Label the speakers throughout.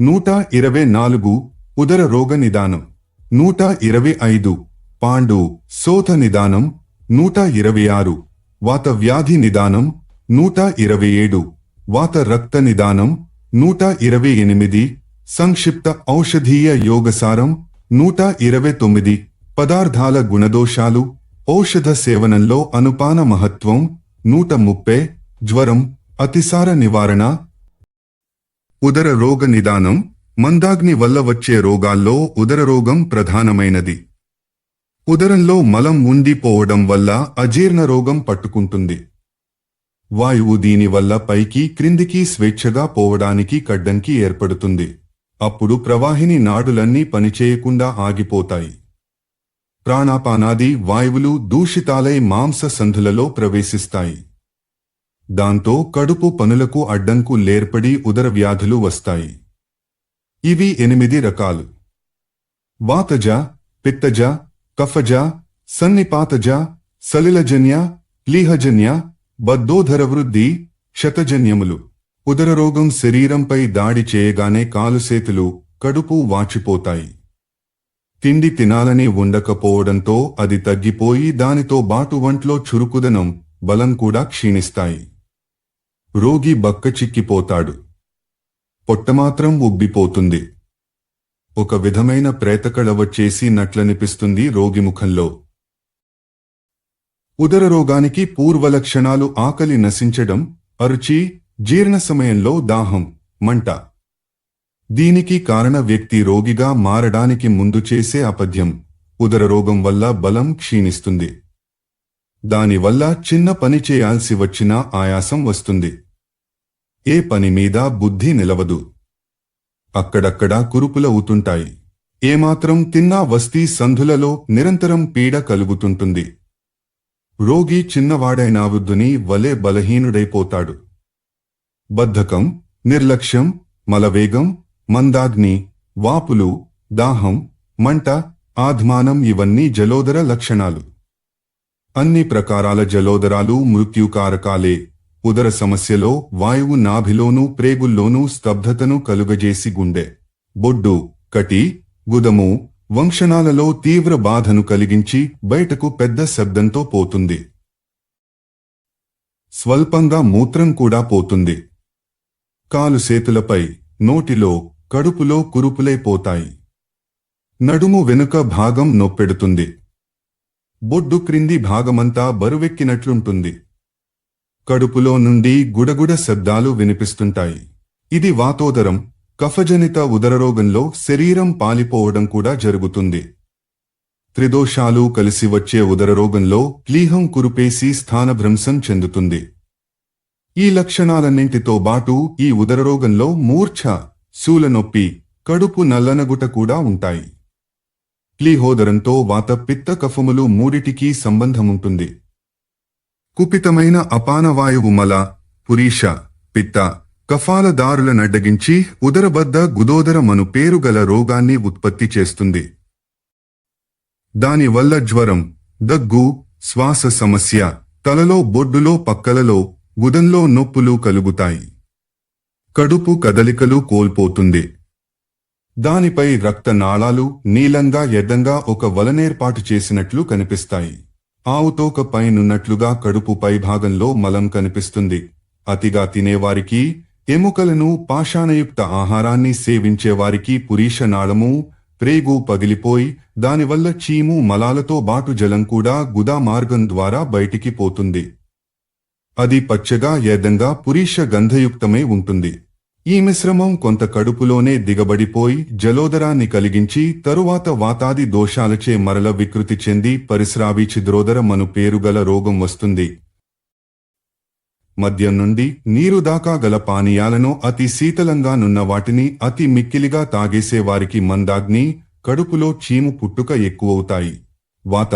Speaker 1: 124 ఉదర రోగ నిదానం 125 పాండు శోథ నిదానం 126 వాత వ్యాధి నిదానం 127 వాత రక్త నిదానం 128 సంక్షిప్త ఔషధీయ యోగసారం 129 పదార్థాల గుణదోషాలు ఔషధ సేవనంలో అనుపాన మహత్వం 130 జ్వరం అతిసార నివారణ ఉదర రోగ నిదానం మందాగ్ని వల్ల వచ్చే రోగాల్లో ఉదరరోగం ప్రధానమైనది. ఉదరంలో మలం ఉండిపోవడం వల్ల అజీర్ణ రోగం పట్టుకుంటుంది. వాయువు దీనివల్ల పైకి క్రిందికి స్వేచ్ఛగా పోవడానికి కడ్డంకి ఏర్పడుతుంది. అప్పుడు ప్రవాహిని నాడులన్నీ పనిచేయకుండా ఆగిపోతాయి. ప్రాణాపానాది వాయువులు దూషితాలై మాంస సంధులలో ప్రవేశిస్తాయి. దాంతో కడుపు పనులకు అడ్డంకు లేర్పడి ఉదర వ్యాధులు వస్తాయి. ఇవి 8 రకాలు. వాతజ, పిత్తజ, కఫజ, సన్నిపాతజ, సలిలజన్య, ప్లీహజన్య, బద్ధోదరవృద్ధి, క్షతజన్యములు. ఉదరరోగం శరీరంపై దాడి చేయగానే కాలుసేతులు, కడుపు వాచిపోతాయి. తిండి తినాలని ఉండకపోవడంతో అది తగ్గిపోయి దానితో బాటు వంట్లో చురుకుదనం, బలం కూడా క్షీణిస్తాయి. రోగి బక్కచిక్కిపోతాడు. పొట్టమాత్రం ఉబ్బిపోతుంది. ఒక విధమైన ప్రేతకళ వచ్చేసి నట్లనిపిస్తుంది రోగి ముఖంలో. ఉదర రోగానికి పూర్వలక్షణాలు ఆకలి నశించడం, అరుచి, జీర్ణ సమయంలో దాహం, మంట. దీనికి కారణ వ్యక్తి రోగిగా మారడానికి ముందు చేసే అపథ్యం. ఉదరరోగం వల్ల బలం క్షీణిస్తుంది. దానివల్ల చిన్న పని చేయాల్సి వచ్చినా ఆయాసం వస్తుంది. ఏ పని మీద బుద్ధి నిలవదు. అక్కడక్కడా కురుపులవుతుంటాయి. ఏమాత్రం తిన్నా వస్తీ సంధులలో నిరంతరం పీడ కలుగుతుంటుంది. రోగి చిన్నవాడైనా వృద్ధుని వలె బలహీనుడైపోతాడు. బద్ధకం, నిర్లక్ష్యం, మలవేగం, మందాగ్ని, వాపులు, దాహం, మంట, ఆధ్మానం ఇవన్నీ జలోదర లక్షణాలు. అన్ని ప్రకారాల జలోదరాలు మృత్యుకారకాలే. ఉదర సమస్యలో వాయువు నాభిలోనూ ప్రేగుల్లోనూ స్తబ్ధతను కలుగజేసి గుండె, బొడ్డు, కటి, గుదము, వంక్షణాలలో తీవ్ర బాధను కలిగించి బయటకు పెద్ద శబ్దంతో పోతుంది. స్వల్పంగా మూత్రం కూడా పోతుంది. కాలుసేతులపై, నోటిలో, కడుపులో కురుపులైపోతాయి. నడుము వెనుక భాగం నొప్పెడుతుంది. బొడ్డు క్రింది భాగమంతా బరువెక్కినట్లుంటుంది. కడుపులో నుండి గుడగుడ శబ్దాలు వినిపిస్తుంటాయి. ఇది వాతోదరం, కఫజనిత ఉదరరోగంలో శరీరం పాలిపోవడం కూడా జరుగుతుంది. త్రిదోషాలు కలిసి వచ్చే ఉదరరోగంలో ప్లీహం కురుపేసి స్థానభ్రంశం చెందుతుంది. ఈ లక్షణాలన్నింటితో బాటు ఈ ఉదరరోగంలో మూర్ఛ, శూలనొప్పి, కడుపు నల్లనగుట కూడా ఉంటాయి. ప్లీహోదరంతో వాత పిత్త కఫములు మూడిటికీ సంబంధముంటుంది. కుపితమైన అపానవాయువు మల, పురీష, పిత్త, కఫాల దారుల నడ్డగించి ఉదరబద్ధ గుదోదరమను పేరుగల రోగాన్ని ఉత్పత్తి చేస్తుంది. దానివల్ల జ్వరం, దగ్గు, శ్వాస సమస్య, తలలో బొడ్డులో పక్కలలో, గుదంలో నొప్పులు కలుగుతాయి. కడుపు కదలికలు కోల్పోతుంది. దానిపై రక్త నాళాలు నీలంగా ఎద్దంగా ఒక వలనేర్పాటు చేసినట్లు కనిపిస్తాయి. ఆవుతోక పైనున్నట్లుగా కడుపు పైభాగంలో మలం కనిపిస్తుంది. అతిగా తినేవారికి, ఎముకలను పాషాణయుక్త ఆహారాన్ని సేవించేవారికి పురీషనాళము, ప్రేగు పగిలిపోయి దానివల్ల చీము మలాలతో బాటు జలం కూడా గుదా మార్గం ద్వారా బయటికి పోతుంది. అది పచ్చగా ఎద్దంగా పురీష గంధయుక్తమై ఉంటుంది. ఈ మిశ్రమం కొంత కడుపులోనే దిగబడిపోయి జలోదరాన్ని కలిగించి తరువాత వాతాది దోషాలచే మరల వికృతి చెంది పరిస్రావి ఛిద్రోదరమను పేరుగల రోగం వస్తుంది. మద్యం నుండి నీరు దాకా గల పానీయాలను అతి శీతలంగా నున్న వాటిని అతి మిక్కిలిగా తాగేసేవారికి మందాగ్ని, కడుపులో చీము పుట్టుక ఎక్కువవుతాయి. వాత,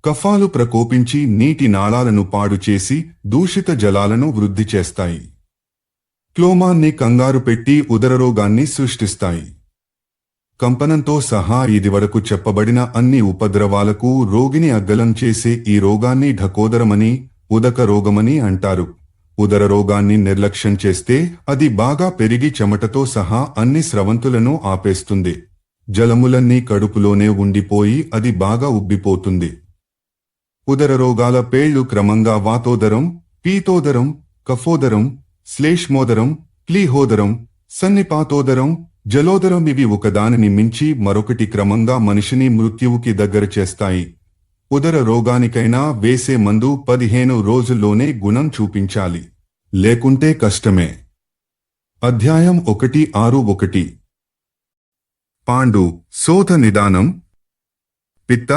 Speaker 1: కఫాలు ప్రకోపించి నీటి నాళాలను పాడు చేసి దూషిత జలాలను వృద్ధి చేస్తాయి. క్లోమాన్ని కంగారు పెట్టి ఉదరరోగాన్ని సృష్టిస్తాయి. కంపనంతో సహా ఇదివరకు చెప్పబడిన అన్ని ఉపద్రవాలకు రోగిని అగ్గలం చేసే ఈ రోగాన్ని ఢకోదరమని, ఉదక రోగమని అంటారు. ఉదర రోగాన్ని నిర్లక్ష్యం చేస్తే అది బాగా పెరిగి చెమటతో సహా అన్ని స్రవంతులను ఆపేస్తుంది. జలములన్నీ కడుపులోనే ఉండిపోయి అది బాగా ఉబ్బిపోతుంది. ఉదర రోగాల పేళ్లు క్రమంగా వాతోదరం, పీతోదరం, కఫోదరం, శ్లేష్మోదరం, ప్లీహోదరం, సన్నిపాతోదరం, జలోదరం ఇవి ఒకదానిని మించి మరొకటి క్రమంగా మనిషిని మృత్యువుకి దగ్గర చేస్తాయి. ఉదర రోగానికైనా వేసే మందు 15 రోజుల్లోనే గుణం చూపించాలి. లేకుంటే కష్టమే. అధ్యాయం 1.6.1 పాండు శోథ నిదానం. పిత్త,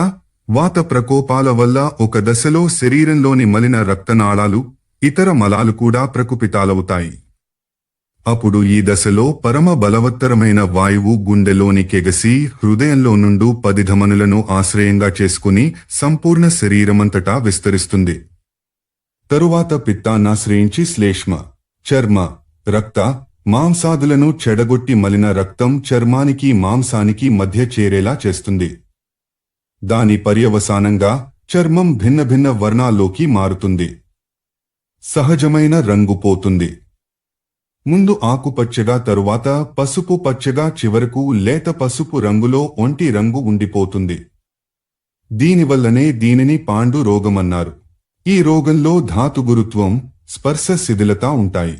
Speaker 1: వాత ప్రకోపాల వల్ల ఒక దశలో శరీరంలోని మలిన రక్తనాళాలు, ఇతర మలాలు కూడా ప్రకుపితాలవుతాయి. అప్పుడు ఈ దశలో పరమ బలవత్తరమైన వాయువు గుండెలోనికెగసి హృదయంలో నుండు 10 ధమనులను ఆశ్రయంగా చేసుకుని సంపూర్ణ శరీరమంతటా విస్తరిస్తుంది. తరువాత పిత్తాన్నాశ్రయించి శ్లేష్మ, చర్మ, రక్త, మాంసాదులను చెడగొట్టి మలిన రక్తం చర్మానికి మాంసానికి మధ్య చేరేలా చేస్తుంది. దాని పర్యవసానంగా చర్మం భిన్న భిన్న వర్ణాల్లోకి మారుతుంది. సహజమైన రంగు పోతుంది. ముందు ఆకుపచ్చగా, తరువాత పసుపు పచ్చగా, చివరకు లేత పసుపు రంగులో ఒంటి రంగు ఉండిపోతుంది. దీనివల్లనే దీనిని పాండు రోగమన్నారు. ఈ రోగంలో ధాతుగురుత్వం, స్పర్శ శిథిలత ఉంటాయి.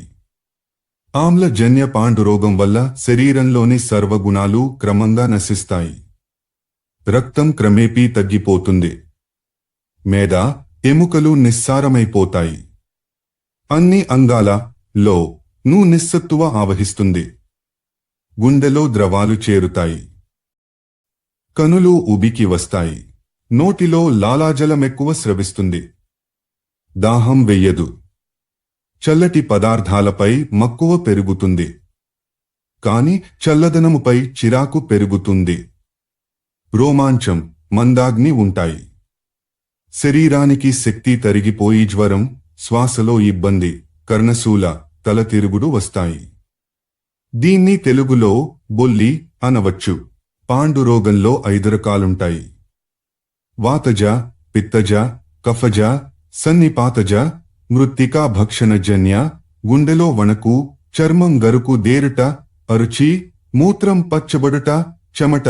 Speaker 1: ఆమ్లజన్య పాండురోగం వల్ల శరీరంలోని సర్వగుణాలు క్రమంగా నశిస్తాయి. రక్తం క్రమేపీ తగ్గిపోతుంది. మేద, ఎముకలు నిస్సారమైపోతాయి. అన్ని అంగాలలో నిస్సత్తువ ఆవహిస్తుంది. గుండెలో ద్రవాలు చేరుతాయి. కనులు ఉబికి వస్తాయి. నోటిలో లాలాజలమెక్కువ స్రవిస్తుంది. దాహం వెయ్యదు. చల్లటి పదార్థాలపై మక్కువ పెరుగుతుంది. కాని చల్లదనముపై చిరాకు పెరుగుతుంది. రోమాంచం, మందాగ్ని ఉంటాయి. శరీరానికి శక్తి తరిగిపోయి జ్వరం, శ్వాసలో ఇబ్బంది, కర్ణశూల, తల తిరుగుడు వస్తాయి. దీన్ని తెలుగులో బొల్లి అనవచ్చు. పాండురోగంలో 5 రకాలుంటాయి. వాతజ, పిత్తజ, కఫజ, సన్నిపాతజ, మృత్తికా భక్షణజన్య, గుండెలో వణకు, చర్మం గరుకు దేరుట, అరుచి, మూత్రం పచ్చబడుట, చెమట,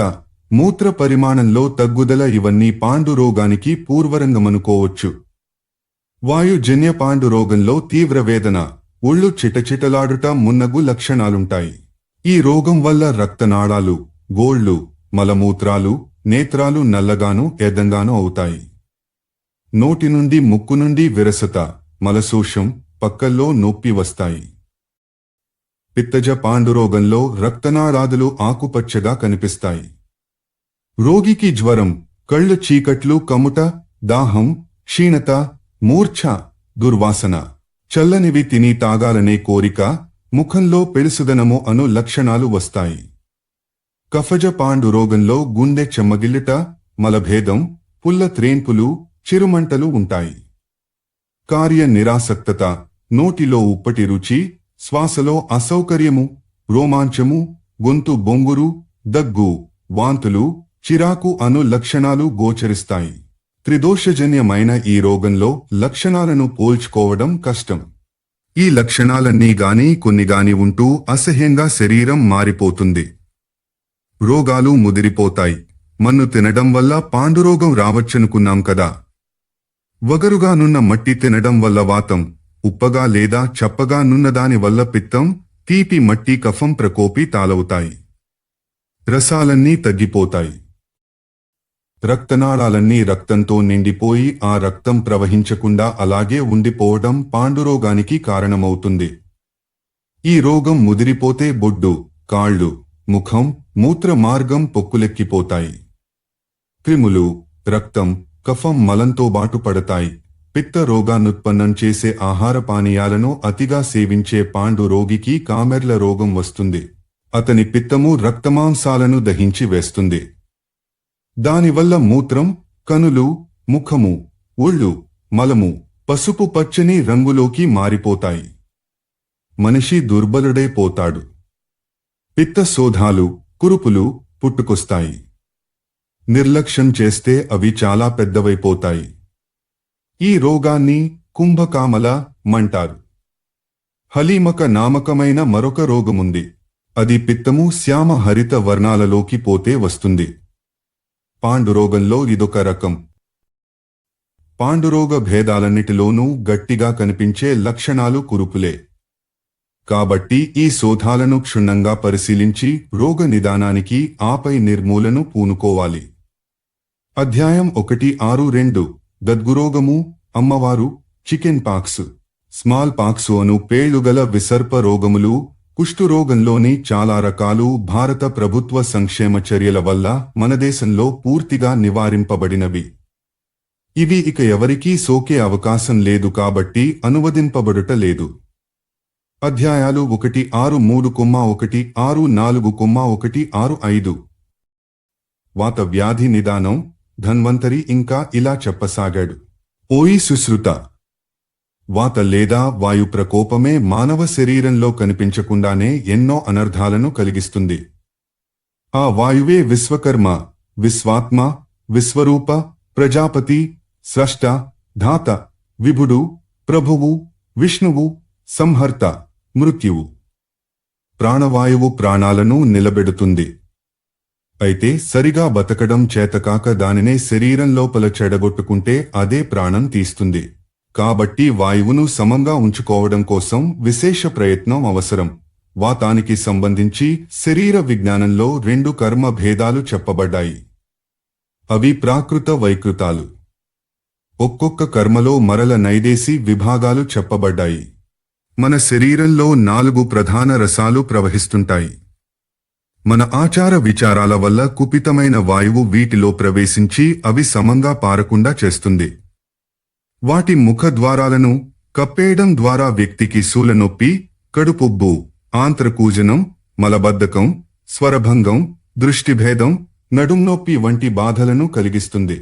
Speaker 1: మూత్ర పరిమాణంలో తగ్గుదల ఇవన్నీ పాండురోగానికి పూర్వరంగమనుకోవచ్చు. వాయుజన్య పాండురోగంలో తీవ్ర వేదన, ఒళ్ళు చిటచిటలాడుట మున్నగు లక్షణాలుంటాయి. ఈ రోగం వల్ల రక్తనాళాలు, గోళ్లు, మలమూత్రాలు, నేత్రాలు నల్లగాను ఎర్రంగాను అవుతాయి. నోటి నుండి ముక్కు నుండి విరసత, మలశోషం, పక్కల్లో నొప్పి వస్తాయి. పిత్తజ పాండురోగంలో రక్తనాళాదులు ఆకుపచ్చగా కనిపిస్తాయి. రోగికి జ్వరం, కళ్ళు చీకట్లు కమ్ముట, దాహం, క్షీణత, మూర్ఛ, దుర్వాసన, చల్లనివి తిని తాగాలనే కోరిక, ముఖంలో పెళుసుదనము అను లక్షణాలు వస్తాయి. కఫజ పాండురోగంలో గుండె చెమ్మగిల్లుట, మలభేదం, పుల్ల త్రేన్పులు, చిరుమంటలు ఉంటాయి. కార్య నిరాసక్తత, నోటిలో ఉప్పటి రుచి, శ్వాసలో అసౌకర్యము, రోమాంచము, గొంతు బొంగురు, దగ్గు, వాంతులు, చిరాకు అను లక్షణాలు గోచరిస్తాయి. త్రిదోషజన్యమైన ఈ రోగంలో లక్షణాలను పోల్చుకోవడం కష్టం. ఈ లక్షణాలన్నీ గాని కొన్ని గాని ఉంటూ అసహ్యంగా శరీరం మారిపోతుంది. రోగాలు ముదిరిపోతాయి. మన్ను తినడం వల్ల పాండురోగం రావచ్చనుకున్నాం కదా. వగరుగా నున్న మట్టి తినడం వల్ల వాతం, ఉప్పగా లేదా చప్పగా నున్నదాని వల్ల పిత్తం, తీపి మట్టి కఫం ప్రకోపి తాలవుతాయి. రసాలన్నీ తగ్గిపోతాయి. రక్తనాళాలన్నీ రక్తంతో నిండిపోయి ఆ రక్తం ప్రవహించకుండా అలాగే ఉండిపోవడం పాండురోగానికి కారణమవుతుంది. ఈ రోగం ముదిరిపోతే బొడ్డు, కాళ్ళు, ముఖం, మూత్ర మార్గం పొక్కులెక్కిపోతాయి. క్రిములు, రక్తం, కఫం మలంతో బాటుపడతాయి. పిత్త రోగాన్నుత్పన్నం చేసే ఆహార పానీయాలను అతిగా సేవించే పాండు రోగికి కామెర్ల రోగం వస్తుంది. అతని పిత్తము రక్తమాంసాలను దహించి వేస్తుంది. దానివల్ల మూత్రం, కనులు, ముఖము, ఒళ్ళు, మలము పసుపు పచ్చని రంగులోకి మారిపోతాయి. మనిషి దుర్బలుడైపోతాడు. పిత్తశోధాలు, కురుపులు పుట్టుకొస్తాయి. నిర్లక్ష్యం చేస్తే అవి చాలా పెద్దవైపోతాయి. ఈ రోగాన్ని కుంభకామల మంటారు. హలీమక నామకమైన మరొక రోగముంది. అది పిత్తము శ్యామ హరిత వర్ణాలలోకి పోతే వస్తుంది. పాండురోగంలో ఇదొక రకం. పాండురోగ భేదాలన్నిటిలోనూ గట్టిగా కనిపించే లక్షణాలు కురుపులే. కాబట్టి ఈ శోధాలను క్షుణ్ణంగా పరిశీలించి రోగ నిదానానికి ఆపై నిర్మూలన పూనుకోవాలి. అధ్యాయం 1.6.2 గద్గురోగము, అమ్మవారు, చికెన్ పాక్స్, స్మాల్ పాక్స్ అను పేళ్లుగల విసర్ప రోగములు, కుష్ఠురోగంలోని చాలా రకాలు భారత ప్రభుత్వ సంక్షేమ చర్యల వల్ల మనదేశంలో పూర్తిగా నివారింపబడినవి. ఇవి ఇక ఎవరికీ సోకే అవకాశం లేదు కాబట్టి అనువదింపబడుట లేదు. అధ్యాయాలు 1.6.3.1.6.4.1.6.5 వాత వ్యాధి నిదానం. ధన్వంతరి ఇంకా ఇలా చెప్పసాగాడు. ఓయి సుశ్రుత, వాత లేదా వాయు ప్రకోపమే మానవ శరీరంలో కనిపించకుండానే ఎన్నో అనర్థాలను కలిగిస్తుంది. ఆ వాయువే విశ్వకర్మ, విశ్వాత్మ, విశ్వరూప, ప్రజాపతి, స్రష్ట, ధాత, విభుడు, ప్రభువు, విష్ణువు, సంహర్త, మృత్యువు. ప్రాణవాయువు ప్రాణాలను నిలబెడుతుంది. అయితే సరిగా బతకడం చేతకాక దానినే శరీరం లోపల చెడగొట్టుకుంటే అదే ప్రాణం తీస్తుంది. కాబట్టి వాయువును సమంగా ఉంచుకోవడం కోసం విశేష ప్రయత్నం అవసరం. వాతానికి సంబంధించి శరీర విజ్ఞానంలో 2 కర్మ భేదాలు చెప్పబడ్డాయి. అవి ప్రాకృత వైకృతాలు. ఒక్కొక్క కర్మలో మరల నైదేశి విభాగాలు చెప్పబడ్డాయి. మన శరీరంలో 4 ప్రధాన రసాలు ప్రవహిస్తుంటాయి. మన ఆచార విచారాల వల్ల కుపితమైన వాయువు వీటిలో ప్రవేశించి అవి సమంగా పారకుండా చేస్తుంది. వాటి ముఖ ద్వారాలను కప్పేయడం ద్వారా వ్యక్తికి శూలనొప్పి, కడుపుబ్బు, ఆంత్రకూజనం, మలబద్ధకం, స్వరభంగం, దృష్టిభేదం, నడుంనొప్పి వంటి బాధలను కలిగిస్తుంది.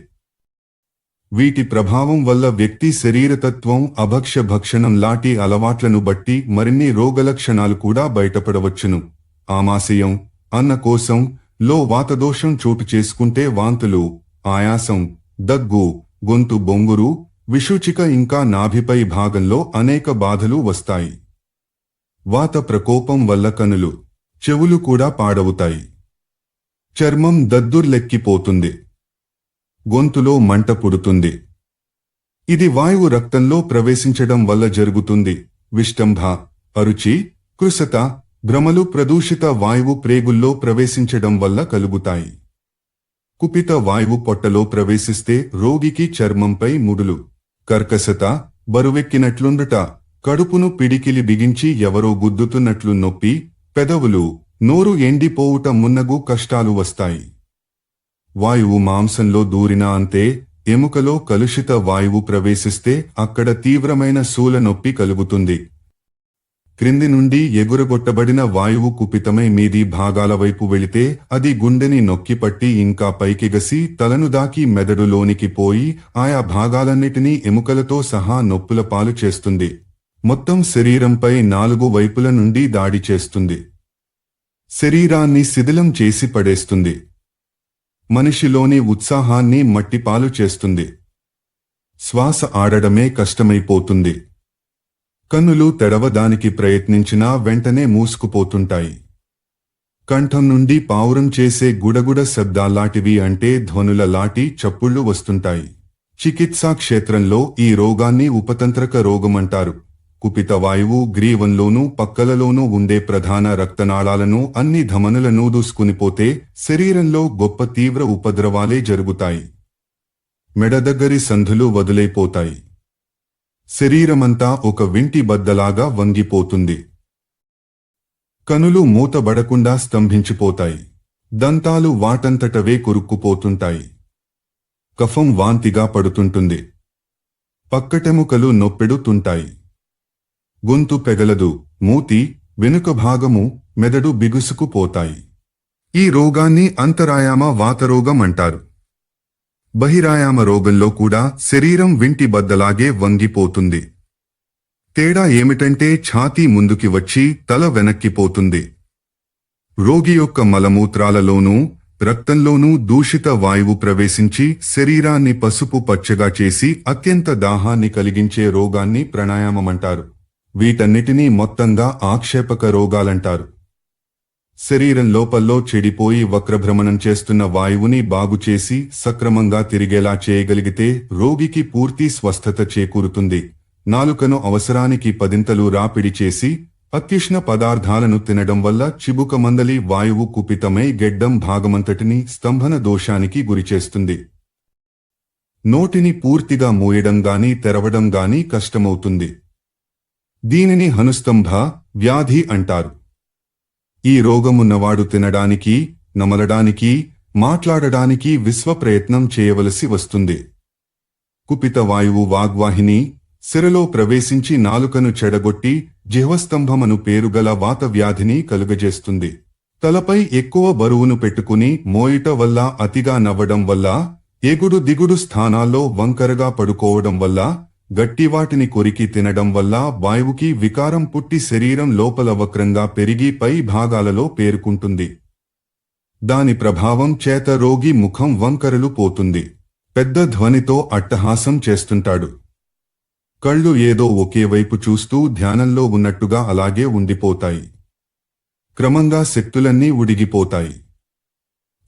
Speaker 1: వీటి ప్రభావం వల్ల వ్యక్తి శరీరతత్వం, అభక్ష్య భక్షణం లాంటి అలవాట్లను బట్టి మరిన్ని రోగలక్షణాలు కూడా బయటపడవచ్చును. ఆమాశయం, అన్నకోశం లో వాతదోషం చోటు చేసుకుంటే వాంతులు, ఆయాసం, దగ్గు, గొంతు బొంగురు, విషూచిక ఇంకా నాభిపై భాగంలో అనేక బాధలు వస్తాయి. వాత ప్రకోపం వల్ల కనులు, చెవులు కూడా పాడవుతాయి. చర్మం దద్దుర్లెక్కిపోతుంది. గొంతులో మంట పుడుతుంది. ఇది వాయువు రక్తంలో ప్రవేశించడం వల్ల జరుగుతుంది. విష్టంభ, అరుచి, కృశత, భ్రమలు ప్రదూషిత వాయువు ప్రేగుల్లో ప్రవేశించడం వల్ల కలుగుతాయి. కుపిత వాయువు పొట్టలో ప్రవేశిస్తే రోగికి చర్మంపై ముడులు, కర్కశత, బరువెక్కినట్లుండుట, కడుపును పిడికిలి బిగించి ఎవరో గుద్దుతున్నట్లు నొప్పి, పెదవులు, నోరు ఎండిపోవుట మున్నగు కష్టాలు వస్తాయి. వాయువు మాంసంలో దూరినా అంతే. ఎముకలో కలుషిత వాయువు ప్రవేశిస్తే అక్కడ తీవ్రమైన శూల నొప్పి కలుగుతుంది. క్రింది నుండి ఎగురగొట్టబడిన వాయువు కుపితమై మీది భాగాల వైపు వెళితే అది గుండెని నొక్కిపట్టి ఇంకా పైకిగసి తలను దాకి మెదడులోనికి పోయి ఆయా భాగాలన్నిటినీ ఎముకలతో సహా నొప్పుల పాలు చేస్తుంది. మొత్తం శరీరంపై 4 వైపుల నుండి దాడి చేస్తుంది. శరీరాన్ని శిథిలం చేసి పడేస్తుంది. మనిషిలోని ఉత్సాహాన్ని మట్టిపాలు చేస్తుంది. శ్వాస ఆడడమే కష్టమైపోతుంది. కన్నులు తెరవడానికి ప్రయత్నించినా వెంటనే మూసుకుపోతుంటాయి. కంఠం నుండి పావురం చేసే గుడగుడ శబ్దాల్లాటివి అంటే ధ్వనుల లాటి చప్పుళ్లు వస్తుంటాయి. చికిత్సా క్షేత్రంలో ఈ రోగాన్ని ఉపతంత్రక రోగమంటారు. కుపిత వాయువు గ్రీవంలోనూ పక్కలలోనూ ఉండే ప్రధాన రక్తనాళాలను అన్ని ధమనులను దూసుకునిపోతే శరీరంలో గొప్ప తీవ్ర ఉపద్రవాలే జరుగుతాయి. మెడ దగ్గరి సంధులు వదిలైపోతాయి. శరీరమంతా ఒక వింటి బద్దలాగా వంగిపోతుంది. కనులు మూతబడకుండా స్తంభించిపోతాయి. దంతాలు వాటంతటవే కొరుక్కుపోతుంటాయి. కఫం వాంతిగా పడుతుంటుంది. పక్కటెముకలు నొప్పెడుతుంటాయి. గొంతు పెగలదు. మూతి, వెనుక భాగము, మెదడు బిగుసుకుపోతాయి. ఈ రోగాన్ని అంతరాయామ వాతరోగం అంటారు. బహిరాయామ రోగంలో కూడా శరీరం వింటి బద్దలాగే వంగిపోతుంది. తేడా ఏమిటంటే ఛాతీ ముందుకి వచ్చి తల వెనక్కిపోతుంది. రోగి యొక్క మలమూత్రాలలోనూ రక్తంలోనూ దూషిత వాయువు ప్రవేశించి శరీరాన్ని పసుపు పచ్చగా చేసి అత్యంత దాహాన్ని కలిగించే రోగాన్ని ప్రాణాయామమంటారు. వీటన్నిటినీ మొత్తంగా ఆక్షేపక రోగాలంటారు. శరీరం లోపల్లో చెడిపోయి వక్రభ్రమణం చేస్తున్న వాయువుని బాగుచేసి సక్రమంగా తిరిగేలా చేయగలిగితే రోగికి పూర్తి స్వస్థత చేకూరుతుంది. నాలుకను అవసరానికి పదింతలు రాపిడి చేసి అత్యుష్ణ పదార్థాలను తినడం వల్ల చిబుకమందలి వాయువు కుపితమై గెడ్డం భాగమంతటిని స్తంభన దోషానికి గురిచేస్తుంది. నోటిని పూర్తిగా మూయడం గాని తెరవడం గాని కష్టమవుతుంది. దీనిని హనుస్తంభ వ్యాధి అంటారు. ఈ రోగమున్నవాడు తినడానికి, నమలడానికి, మాట్లాడడానికి విశ్వప్రయత్నం చేయవలసి వస్తుంది. కుపిత వాయువు వాగ్వాహిని సిరలో ప్రవేశించి నాలుకను చెడగొట్టి జిహ్వస్తంభమను పేరుగల వాత వ్యాధిని కలుగజేస్తుంది. తలపై ఎక్కువ బరువును పెట్టుకుని మోయుట వల్ల, అతిగా నవ్వడం వల్ల, ఎగుడు దిగుడు స్థానాల్లో వంకరగా పడుకోవడం వల్ల, గట్టివాటిని కొరికి తినడం వల్ల వాయువుకి వికారం పుట్టి శరీరం లోపల వక్రంగా పెరిగి పై భాగాలలో పేరుకుంటుంది. దాని ప్రభావం చేత రోగి ముఖం వంకరలు పోతుంది. పెద్ద ధ్వనితో అట్టహాసం చేస్తుంటాడు. కళ్ళు ఏదో ఒకే వైపు చూస్తూ ధ్యానంలో ఉన్నట్టుగా అలాగే ఉండిపోతాయి. క్రమంగా శక్తులన్నీ ఉడిగిపోతాయి.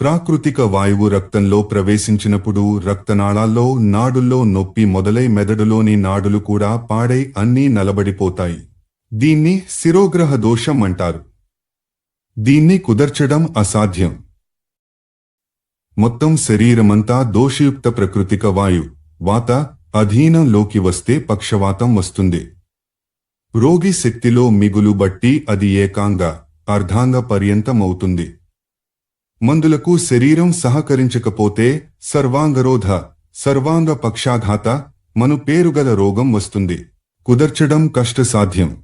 Speaker 1: ప్రాకృతిక వాయువు రక్తంలో ప్రవేశించినప్పుడు రక్తనాళాల్లో, నాడుల్లో నొప్పి మొదలై మెదడులోని నాడులు కూడా పాడై అన్నీ నలబడిపోతాయి. దీన్ని శిరోగ్రహ దోషం అంటారు. దీన్ని కుదర్చడం అసాధ్యం. మొత్తం శరీరమంతా దోషయుక్త ప్రకృతిక వాయు వాత అధీనంలోకి వస్తే పక్షవాతం వస్తుంది. రోగి శక్తిలో మిగులు బట్టి అది ఏకాంగ, అర్ధాంగ పర్యంతమవుతుంది. మందులకు శరీరం సహకరించకపోతే సర్వాంగరోధ, సర్వాంగ పక్షాఘాత మను పేరుగల రోగం వస్తుంది. కుదర్చడం కష్టసాధ్యం.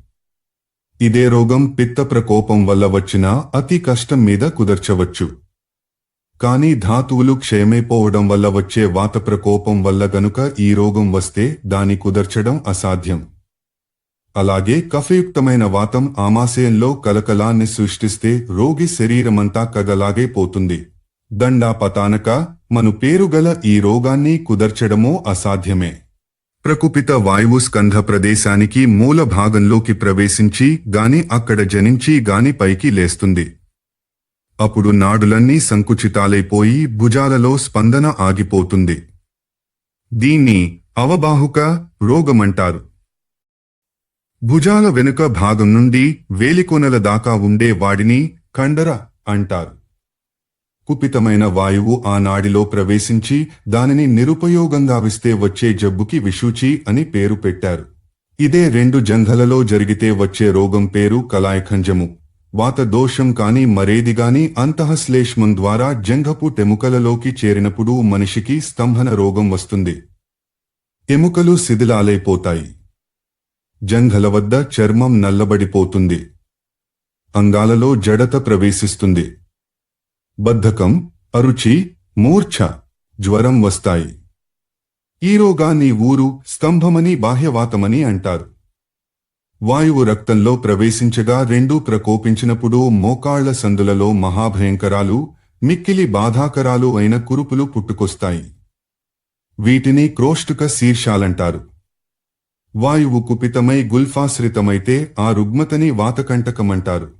Speaker 1: ఇదే రోగం పిత్త ప్రకోపం వల్ల వచ్చినా అతి కష్టం మీద కుదర్చవచ్చు. కానీ ధాతువులు క్షయమైపోవడం వల్ల వచ్చే వాత ప్రకోపం వల్ల గనుక ఈ రోగం వస్తే దాని కుదర్చడం అసాధ్యం. అలాగే కఫయుక్తమైన వాతం ఆమాశయంలో కలకలాన్ని సృష్టిస్తే రోగి శరీరమంతా కగలాగే పోతుంది. దండాపతానక మను పేరుగల ఈ రోగాన్ని కుదర్చడమో అసాధ్యమే. ప్రకుపిత వాయువు స్కంధ ప్రదేశానికి మూల భాగంలోకి ప్రవేశించి గాని అక్కడ జనించి గాని పైకి లేస్తుంది. అప్పుడు నాడులన్నీ సంకుచితాలైపోయి భుజాలలో స్పందన ఆగిపోతుంది. దీన్ని అవబాహుక రోగమంటారు. భుజాల వెనుక భాగం నుండి వేలికొనల దాకా ఉండే వాడిని కండర అంటారు. కుపితమైన వాయువు ఆ నాడిలో ప్రవేశించి దానిని నిరుపయోగంగా విస్తే వచ్చే జబ్బుకి విషూచి అని పేరు పెట్టారు. ఇదే రెండు జంఘలలో జరిగితే వచ్చే రోగం పేరు కలాయఖంజము. వాత దోషం కాని మరేదిగాని అంతఃశ్లేష్మం ద్వారా జంఘపు ఎముకలలోకి చేరినప్పుడు మనిషికి స్తంభన రోగం వస్తుంది. ఎముకలు శిథిలాలైపోతాయి. జంఘల వద్ద చర్మం నల్లబడిపోతుంది. అంగాలలో జడత ప్రవేశిస్తుంది. బద్ధకం, అరుచి, మూర్ఛ, జ్వరం వస్తాయి. ఈ రోగాన్ని ఊరు స్తంభమని బాహ్యవాతమని అంటారు. వాయువు రక్తంలో ప్రవేశించగా రెండూ ప్రకోపించినప్పుడు మోకాళ్ల సందులలో మహాభయంకరాలు, మిక్కిలి బాధాకరాలు అయిన కురుపులు పుట్టుకొస్తాయి. వీటిని క్రోష్టుక శీర్షాలంటారు. వాయువు కుపితమై గుల్ఫాశ్రితమైతే ఆ రుగ్మతని వాతకంటకమంటారు.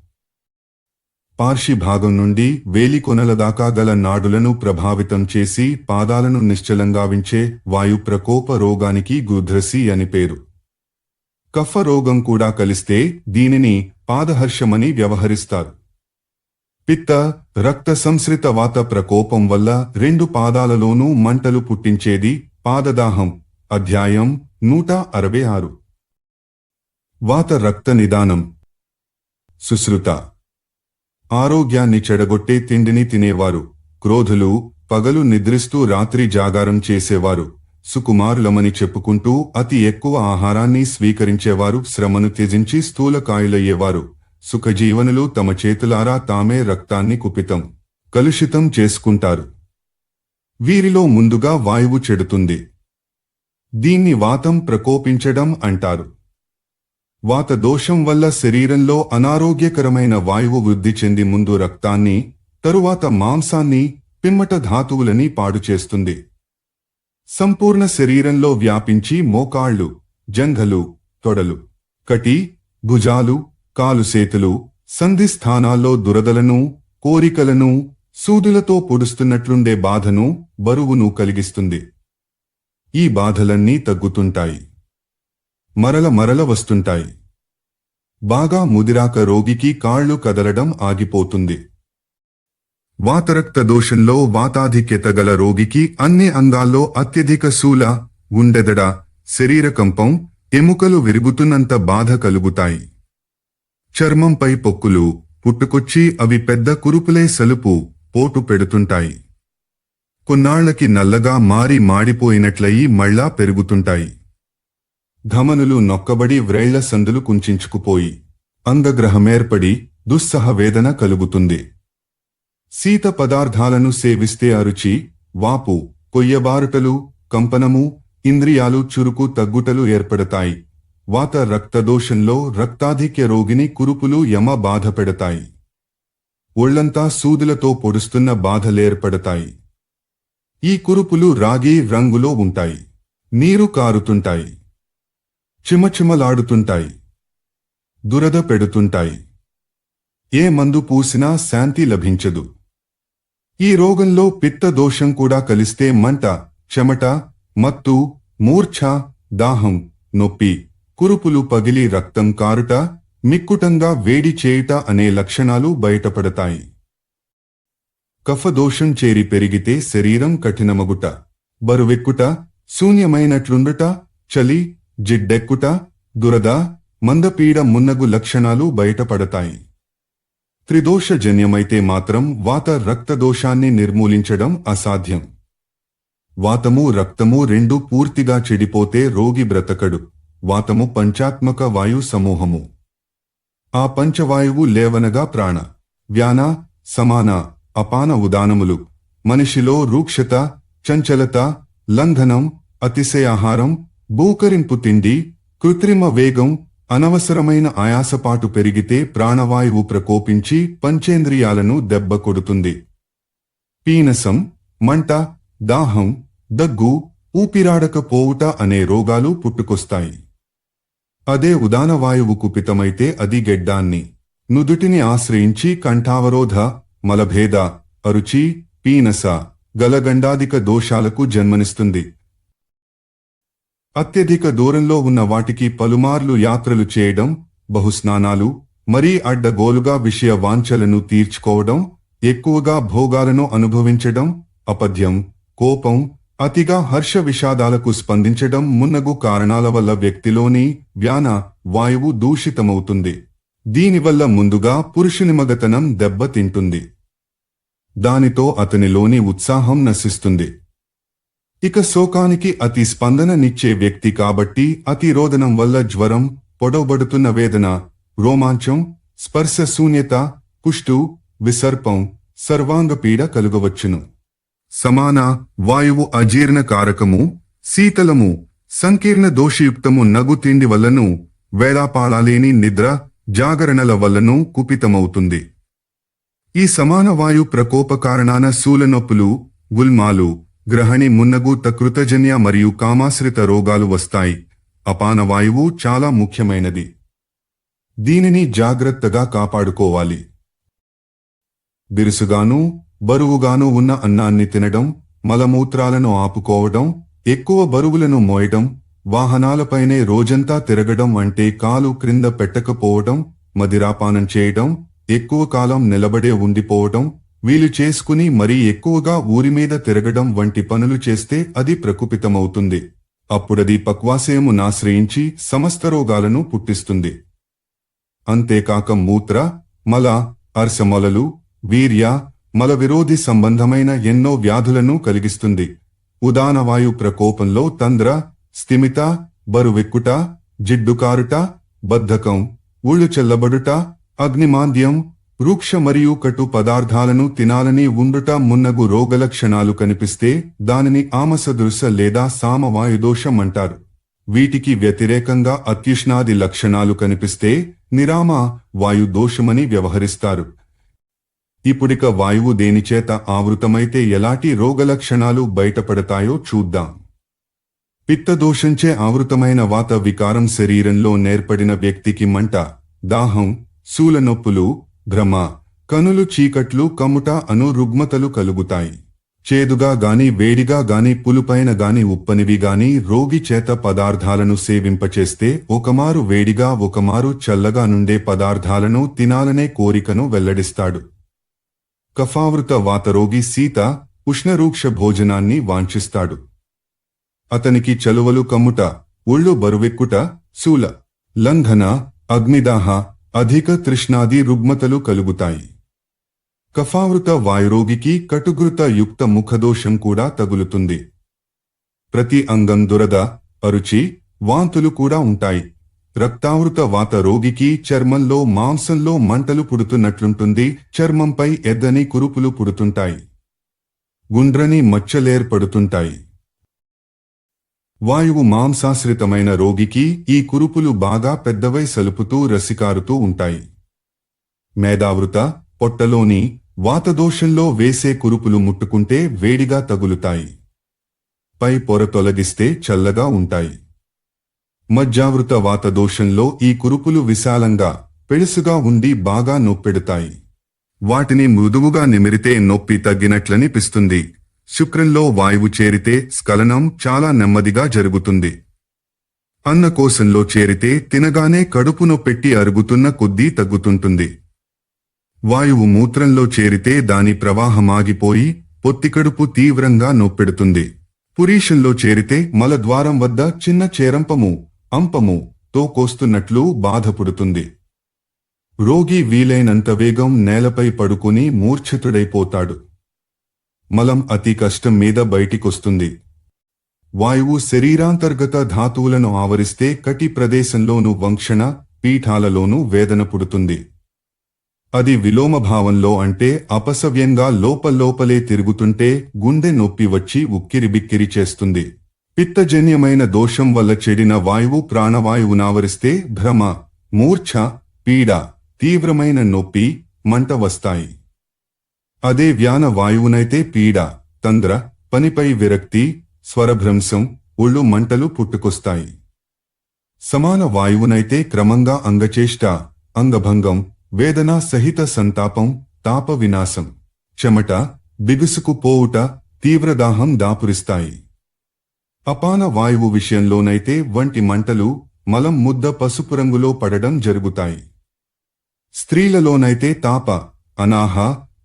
Speaker 1: పార్షి భాగం నుండి వేలికొనల దాకా గల నాడులను ప్రభావితం చేసి పాదాలను నిశ్చలంగావించే వాయు ప్రకోప రోగానికి గుధ్రసి అని పేరు. కఫ రోగం కూడా కలిస్తే దీనిని పాదహర్షమని వ్యవహరిస్తారు. పిత్త, రక్త సంశ్రిత వాత ప్రకోపం వల్ల రెండు పాదాలలోనూ మంటలు పుట్టించేది పాదదాహం. అధ్యాయం 166. వాత రక్త నిదానం. సుశ్రుత. ఆరోగ్యాన్ని చెడగొట్టే తిండిని తినేవారు, క్రోధులు, పగలు నిద్రిస్తూ రాత్రి జాగారం చేసేవారు, సుకుమారులమని చెప్పుకుంటూ అతి ఎక్కువ ఆహారాన్ని స్వీకరించేవారు శ్రమను త్యజించి స్థూలకాయులయ్యేవారు, సుఖజీవనులు తమ చేతులారా తామే రక్తాన్ని కుపితం, కలుషితం చేసుకుంటారు. వీరిలో ముందుగా వాయువు చెడుతుంది. దీన్ని వాతం ప్రకోపించడం అంటారు. వాత దోషం వల్ల శరీరంలో అనారోగ్యకరమైన వాయువు వృద్ధి చెంది ముందు రక్తాన్ని, తరువాత మాంసాన్ని, పిమ్మట ధాతువులని పాడుచేస్తుంది. సంపూర్ణ శరీరంలో వ్యాపించి మోకాళ్లు, జంఘలు, తొడలు, కటి, భుజాలు, కాలుసేతులు, సంధి స్థానాల్లో దురదలను, కోరికలను, సూదులతో పొడుస్తున్నట్లుండే బాధను, బరువును కలిగిస్తుంది. ఈ బాధలన్నీ తగ్గుతుంటాయి. మరల వస్తుంటాయి. బాగా ముదిరాక రోగికి కాళ్ళు కదలడం ఆగిపోతుంది. వాతరక్త దోషంలో వాతాధిక్యత గల రోగికి అన్ని అంగాల్లో అత్యధిక శూల, గుండెదడ, శరీరకంపం, ఎముకలు విరుగుతున్నంత బాధ కలుగుతాయి. చర్మంపై పొక్కులు పుట్టుకొచ్చి అవి పెద్ద కురుపులే సలుపు, పోటు పెడుతుంటాయి. కొన్నాళ్లకి నల్లగా మాడిపోయినట్లయి మళ్ళా పెరుగుతుంటాయి. ధమనులు నొక్కబడి వ్రేళ్ల సందులు కుంచుకుపోయి అంగగ్రహమేర్పడి దుస్సహ వేదన కలుగుతుంది. శీత పదార్థాలను సేవిస్తే అరుచి, వాపు, కొయ్యబారుటలు, కంపనము, ఇంద్రియాలు చురుకు తగ్గుటలు ఏర్పడతాయి. వాత రక్తదోషంలో రక్తాధిక్య రోగిని కురుపులు యమ బాధ పెడతాయి. ఒళ్లంతా సూదులతో పొడుస్తున్న బాధలేర్పడతాయి. ఈ కురుపులు రాగి రంగులో ఉంటాయి. నీరు కారుతుంటాయి. చిమచిమలాడుతుంటాయి. దురద పెడుతుంటాయి. ఏ మందు పూసినా శాంతి లభించదు. ఈ రోగంలో పిత్త దోషం కూడా కలిస్తే మంట, చెమట, మత్తు, మూర్ఛ, దాహం, నొప్పి, కురుపులు పగిలి రక్తం కారుట, మిక్కుటంగా వేడి చేయుట అనే లక్షణాలు బయటపడతాయి. కఫదోషం చేరి పెరిగితే శరీరం కఠినమగుట, బరువెక్కుట, శూన్యమైనట్లుండుట, చలి, జిడ్డెక్కుట, దురద, మందపీడ మున్నగు లక్షణాలు బయటపడతాయి. త్రిదోషజన్యమైతే మాత్రం వాత రక్తదోషాన్ని నిర్మూలించడం అసాధ్యం. వాతము రక్తము రెండూ పూర్తిగా చెడిపోతే రోగి బ్రతకడు. వాతము పంచాత్మక వాయు సమూహము. ఆ పంచవాయువు లేవనగా ప్రాణ, వ్యాన, సమాన, అపాన ఉదానములు. మనిషిలో రూక్షత, చంచలత, లంఘనం, అతిశయాహారం, బూకరింపు తిండి, కృత్రిమ వేగం, అనవసరమైన ఆయాసపాటు పెరిగితే ప్రాణవాయువు ప్రకోపించి పంచేంద్రియాలను దెబ్బ కొడుతుంది. పీనసం, మంట, దాహం, దగ్గు, ఊపిరాడకపోవుట అనే రోగాలు పుట్టుకొస్తాయి. అదే ఉదానవాయువు కుపితమైతే అది గెడ్డాన్ని, నుదుటిని ఆశ్రయించి కంఠావరోధ, మలభేద, అరుచి, పీనస, గలగండాదిక దోషాలకు జన్మనిస్తుంది. అత్యధిక దూరంలో ఉన్న వాటికి పలుమార్లు యాత్రలు చేయడం, బహుస్నానాలు, మరీ అడ్డగోలుగా విషయ వాంఛలను తీర్చుకోవడం, ఎక్కువగా భోగాలను అనుభవించడం, అపథ్యం, కోపం, అతిగా హర్ష విషాదాలకు స్పందించడం మున్నగు కారణాల వల్ల వ్యక్తిలోని వ్యాన వాయువు దూషితమవుతుంది. దీనివల్ల ముందుగా పురుషుని మగతనం దెబ్బతింటుంది. దానితో అతనిలోని ఉత్సాహం నశిస్తుంది. ఇక శోకానికి అతి స్పందననిచ్చే వ్యక్తి కాబట్టి అతి రోదనం వల్ల జ్వరం, పొడవబడుతున్న వేదన, రోమాంచం, స్పర్శ శూన్యత, కుష్టు, విసర్పం, సర్వాంగపీడ కలుగవచ్చును. సమాన వాయువు అజీర్ణ కారకము, శీతలము, సంకీర్ణ దోషయుక్తము నగు తిండి వల్లను, వేళాపాళాలేని నిద్ర, జాగరణల వల్లను కుపితమవుతుంది. ఈ సమాన వాయు ప్రకోప కారణాన శూలనొప్పులు, గుల్మాలు, గ్రహణి మున్నగు తకృతజన్య మరియు కామాశ్రిత రోగాలు వస్తాయి. అపానవాయువు చాలా ముఖ్యమైనది. దీనిని జాగ్రత్తగా కాపాడుకోవాలి. బిరుసుగాను, బరువుగాను ఉన్న అన్నాన్ని తినడం, మలమూత్రాలను ఆపుకోవడం, ఎక్కువ బరువులను మోయడం, వాహనాలపైనే రోజంతా తిరగడం అంటే కాలు క్రింద పెట్టకపోవడం, మదిరాపానం చేయడం, ఎక్కువ కాలం నిలబడే ఉండిపోవడం, వీలు చేసుకుని మరీ ఎక్కువగా ఊరిమీద తిరగడం వంటి పనులు చేస్తే అది ప్రకుపితమవుతుంది. అప్పుడది పక్వాశయమునాశ్రయించి సమస్త రోగాలను పుట్టిస్తుంది. అంతేకాక మూత్ర, మల, అర్శమొలలు, వీర్య, మల విరోధి సంబంధమైన ఎన్నో వ్యాధులను కలిగిస్తుంది. ఉదానవాయు ప్రకోపంలో తంద్ర, స్థిమిత, బరువెక్కుట, జిడ్డుకారుట, బద్ధకం, ఊళ్ళు చెల్లబడుట, అగ్నిమాంద్యం, వృక్ష మరియు కటు పదార్థాలను తినాలని ఉండుట మున్నగు రోగలక్షణాలు కనిపిస్తే దానిని ఆమసదృశ లేదా సామవాయుదోషం అంటారు. వీటికి వ్యతిరేకంగా అత్యుష్ణాది లక్షణాలు కనిపిస్తే నిరామ వాయుదోషమని వ్యవహరిస్తారు. ఇప్పుడిక వాయువు దేనిచేత ఆవృతమైతే ఎలాంటి రోగలక్షణాలు బయటపడతాయో చూద్దాం. పిత్తదోషంచే ఆవృతమైన వాత వికారం శరీరంలో నేర్పడిన వ్యక్తికి మంట, దాహం, శూలనొప్పులు, భ్రమ, కనులు చీకట్లు కమ్ముట అను రుగ్మతలు కలుగుతాయి. చేదుగా గాని వేడిగా గాని పులుపైన గాని ఉప్పనివి గాని రోగి చేత పదార్థాలను సేవింపచేస్తే ఒకమారు వేడిగా ఒకమారు చల్లగా నుండే పదార్థాలను తినాలనే కోరికను వెల్లడిస్తాడు. కఫావృత వాతరోగి శీత, ఉష్ణరూక్ష భోజనాన్ని వాంఛిస్తాడు. అతనికి చలువలు కమ్ముట, ఒళ్ళు బరువెక్కుట, శూల లంఘన, అగ్నిదాహ, అధిక తృష్ణాది రుగ్మతలు కలుగుతాయి. కఫావృత వాయురోగికి కటుగృత యుక్త ముఖదోషం కూడా తగులుతుంది. ప్రతి అంగం దురద, అరుచి, వాంతులు కూడా ఉంటాయి. రక్తావృత వాత రోగికి చర్మంలో మాంసంలో మంటలు పుడుతున్నట్లుంటుంది. చర్మంపై ఎద్దని కురుపులు పుడుతుంటాయి. గుండ్రని మచ్చలేర్పడుతుంటాయి. వాయువు మాంసాశ్రితమైన రోగికి ఈ కురుపులు బాగా పెద్దవై సలుపుతూ రసికారుతూ ఉంటాయి. మేధావృత, పొట్టలోని వాతదోషంలో వేసే కురుపులు ముట్టుకుంటే వేడిగా తగులుతాయి. పై పొర తొలగిస్తే చల్లగా ఉంటాయి. మజ్జావృత వాతదోషంలో ఈ కురుపులు విశాలంగా, పెళుసుగా ఉండి బాగా నొప్పెడుతాయి. వాటిని మృదువుగా నిమిరితే నొప్పి తగ్గినట్లనిపిస్తుంది. శుక్రంలో వాయువు చేరితే స్ఖలనం చాలా నెమ్మదిగా జరుగుతుంది. అన్నకోశంలో చేరితే తినగానే కడుపు నొప్పెట్టి అరుగుతున్న కొద్దీ తగ్గుతుంటుంది. వాయువు మూత్రంలో చేరితే దాని ప్రవాహమాగిపోయి పొత్తికడుపు తీవ్రంగా నొప్పెడుతుంది. పురీషంలో చేరితే మలద్వారం వద్ద చిన్న చేరంపము, అంపము తో కోస్తున్నట్లు బాధపుడుతుంది. రోగి వీలైనంత వేగం నేలపై పడుకుని మూర్ఛితుడైపోతాడు. మలం అతి కష్టం మీద బయటికొస్తుంది. వాయువు శరీరాంతర్గత ధాతువులను ఆవరిస్తే కటి ప్రదేశంలోనూ వంక్షణ, పీఠాలలోనూ వేదన పుడుతుంది. అది విలోమభావంలో అంటే అపసవ్యంగా లోపల్లోపలే తిరుగుతుంటే గుండె నొప్పి వచ్చి ఉక్కిరిబిక్కిరి చేస్తుంది. పిత్తజన్యమైన దోషం వల్ల చెడిన వాయువు ప్రాణవాయువునావరిస్తే భ్రమ, మూర్ఛ, పీడ, తీవ్రమైన నొప్పి, మంట వస్తాయి. అదే వ్యాన వాయువునైతే పీడ, తంద్ర, పనిపై విరక్తి, స్వరభ్రంశం, ఒళ్ళు మంటలు పుట్టుకొస్తాయి. సమాన వాయువునైతే క్రమంగా అంగచేష్ట, అంగభంగం, వేదనా సహిత సంతాపం, తాప వినాశం, చెమట, బిగుసుకుపోవుట, తీవ్రదాహం దాపురిస్తాయి. అపాన వాయువు విషయంలోనైతే వంటి మంటలు, మలం ముద్ద పసుపు రంగులో పడడం జరుగుతాయి. స్త్రీలలోనైతే తాప, అనాహ,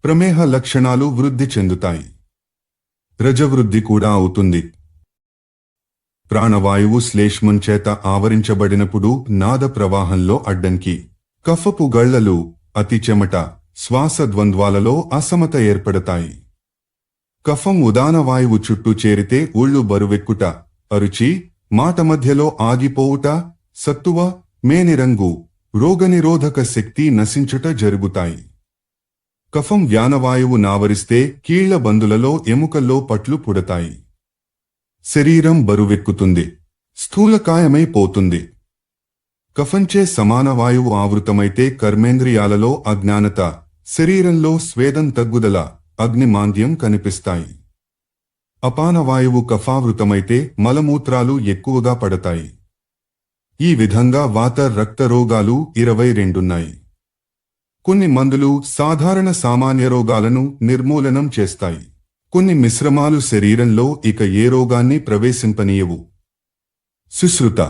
Speaker 1: ప్రమేహ లక్షణాలు వృద్ధి చెందుతాయి. రజవృద్ధి కూడా అవుతుంది. ప్రాణవాయువు శ్లేష్మం చేత ఆవరించబడినప్పుడు నాద ప్రవాహంలో అడ్డంకి, కఫపు గళ్లలు, అతి చెమట, శ్వాస ద్వంద్వాలలో అసమత ఏర్పడతాయి. కఫం ఉదాన వాయువు చుట్టూ చేరితే ఒళ్ళు బరువెక్కుట, అరుచి, మాట మధ్యలో ఆగిపోవుట, సత్తువ, మేనిరంగు, రోగనిరోధక శక్తి నశించుట జరుగుతాయి. కఫం వ్యానవాయువు నావరిస్తే కీళ్ల బందులలో ఎముకల్లో పట్లు పుడతాయి. శరీరం బరువెక్కుతుంది. స్థూలకాయమైపోతుంది. కఫంచే సమాన వాయువు ఆవృతమైతే కర్మేంద్రియాలలో అజ్ఞానత, శరీరంలో స్వేదం తగ్గుదల, అగ్నిమాంద్యం కనిపిస్తాయి. అపానవాయువు కఫావృతమైతే మలమూత్రాలు ఎక్కువగా పడతాయి. ఈ విధంగా వాత రక్త రోగాలు 22 కొన్ని మందులు సాధారణ సామాన్య రోగాలను నిర్మూలనం చేస్తాయి. కొన్ని మిశ్రమాలు శరీరంలో ఇక ఏ రోగాన్ని ప్రవేశింపనీయవు. సుశ్రుత,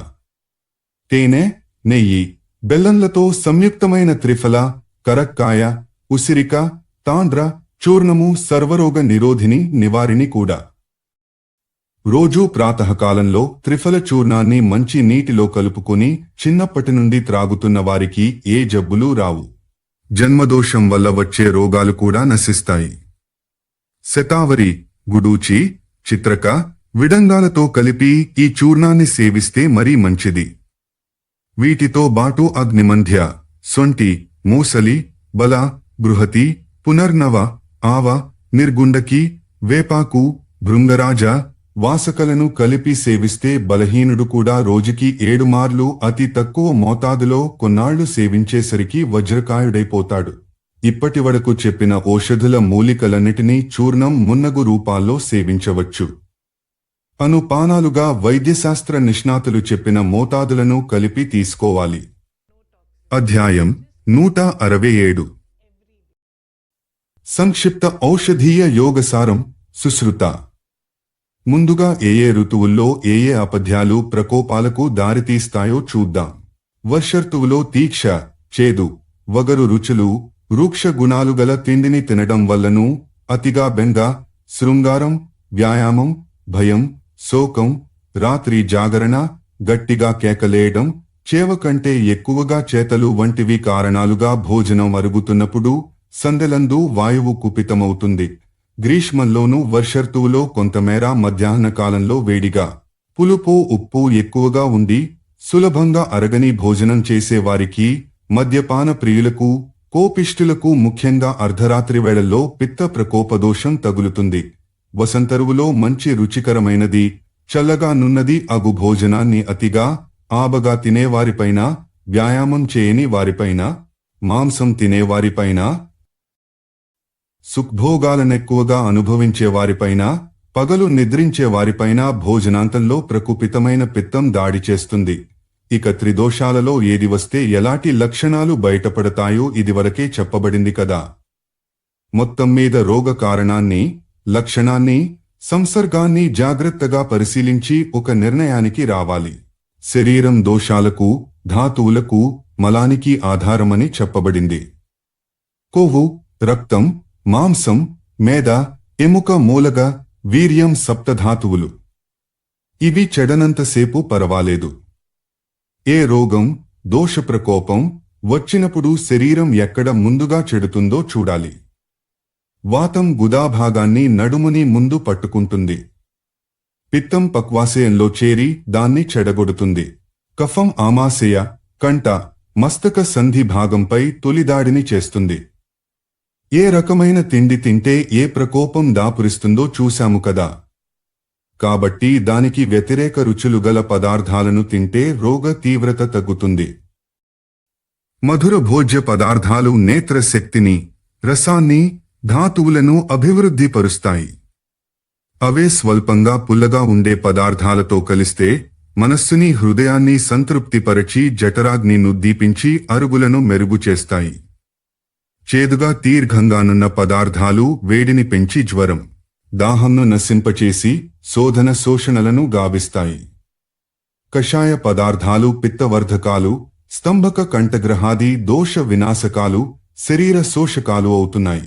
Speaker 1: తేనె, నెయ్యి, బెల్లంలతో సంయుక్తమైన త్రిఫల, కరక్కాయ, ఉసిరిక, తాండ్ర చూర్ణము సర్వరోగ నిరోధిని, నివారిణి కూడా. రోజూ ప్రాతకాలంలో త్రిఫల చూర్ణాన్ని మంచి నీటిలో కలుపుకొని చిన్నప్పటి నుండి త్రాగుతున్న వారికి ఏ జబ్బులు రావు. జన్మదోషం వల్ల వచ్చే రోగాలు కూడా నశిస్తాయి. శతావరి, గుడూచి, చిత్రక, విడంగాలతో కలిపి ఈ చూర్ణాన్ని సేవిస్తే మరీ మంచిది. వీటితో బాటు అగ్నిమంధ్య, సొంటి, మూసలి, బల, బృహతి, పునర్నవ, ఆవ, నిర్గుండకి, వేపాకు, భృంగరాజ, వాసకలను కలిపి సేవిస్తే బలహీనుడు కూడా రోజుకి 7 మార్లు అతి తక్కువ మోతాదులో కొన్నాళ్లు సేవించేసరికి వజ్రకాయుడైపోతాడు. ఇప్పటి వరకు చెప్పిన ఓషధుల మూలికలన్నిటినీ చూర్ణం మున్నగు రూపాల్లో సేవించవచ్చు. అనుపానాలుగా వైద్యశాస్త్ర నిష్ణాతులు చెప్పిన మోతాదులను కలిపి తీసుకోవాలి. అధ్యాయం 167. సంక్షిప్త ఔషధీయ యోగసారం. సుశ్రుత. ముందుగా ఏ ఋతువుల్లో ఏ అపథ్యాలు ప్రకోపాలకు దారితీస్తాయో చూద్దాం. వర్షర్తువులో తీక్ష, చేదు, వగరు రుచులు, రూక్ష గుణాలు గల తిండిని తినడం వల్లనూ, అతిగా బెంగ, శృంగారం, వ్యాయామం, భయం, శోకం, రాత్రి జాగరణ, గట్టిగా కేకలేయడం, చేవ కంటే ఎక్కువగా చేతలు వంటివి కారణాలుగా భోజనం అరుగుతున్నప్పుడు సందెలందు వాయువు కుపితమవుతుంది. గ్రీష్మంలోనూ వర్షర్తువులో కొంతమేర మధ్యాహ్న కాలంలో వేడిగా, పులుపు ఉప్పు ఎక్కువగా ఉండి సులభంగా అరగని భోజనం చేసేవారికి, మద్యపాన ప్రియులకు, కోపిష్టులకు ముఖ్యంగా అర్ధరాత్రి వేళల్లో పిత్త ప్రకోపదోషం తగులుతుంది. వసంతరువులో మంచి రుచికరమైనది, చల్లగా నున్నది అగు భోజనాన్ని అతిగా, ఆబగా తినేవారిపైన, వ్యాయామం చేయని వారిపైన, మాంసం తినేవారిపైన, సుఖ్భోగాలనెక్కువగా అనుభవించేవారిపైన, పగలు నిద్రించేవారిపైన భోజనాంతంలో ప్రకుపితమైన పిత్తం దాడి చేస్తుంది. ఇక త్రిదోషాలలో ఏది వస్తే ఎలాంటి లక్షణాలు బయటపడతాయో ఇదివరకే చెప్పబడింది కదా. మొత్తం మీద రోగ కారణాన్ని, లక్షణాన్ని, సంసర్గాన్ని జాగ్రత్తగా పరిశీలించి ఒక నిర్ణయానికి రావాలి. శరీరం దోషాలకు, ధాతువులకు, మలానికి ఆధారమని చెప్పబడింది. కొవ్వు, రక్తం, మాంసం, మేద, ఎముక మూలగ, వీర్యం సప్తధాతువులు. ఇవి చెడనంతసేపు పరవాలేదు. ఏ రోగం, దోష ప్రకోపం వచ్చినప్పుడు శరీరం ఎక్కడ ముందుగా చెడుతుందో చూడాలి. వాతం గుదాభాగాన్ని నడుముని ముందు పట్టుకుంటుంది. పిత్తం పక్వాశయంలో చేరి దాన్ని చెడగొడుతుంది. కఫం ఆమాశయ, కంఠ, మస్తక సంధి భాగంపై తొలిదాడిని చేస్తుంది. ఏ రకమైన తిండి తింటే ఏ ప్రకోపం దాపురిస్తుందో చూశాము కదా. కాబట్టి దానికి వ్యతిరేక రుచులు గల పదార్థాలను తింటే రోగ తీవ్రత తగ్గుతుంది. మధుర భోజ్య పదార్థాలు నేత్ర శక్తిని, రసాన్ని, ధాతువులను అభివృద్ధిపరుస్తాయి. అవే స్వల్పంగా పుల్లగా ఉండే పదార్థాలతో కలిస్తే మనస్సుని హృదయాన్ని సంతృప్తిపరచి జఠరాగ్నిను దీపించి అరుగులను మెరుగు చేస్తాయి. చేదుగా దీర్ఘంగానున్న పదార్థాలు వేడిని పెంచి జ్వరం, దాహంను నశింపచేసి శోధన శోషణలను గావిస్తాయి. కషాయ పదార్థాలు పిత్తవర్ధకాలు, స్తంభక కంఠగ్రహాది దోష వినాశకాలు, శరీర శోషకాలు అవుతున్నాయి.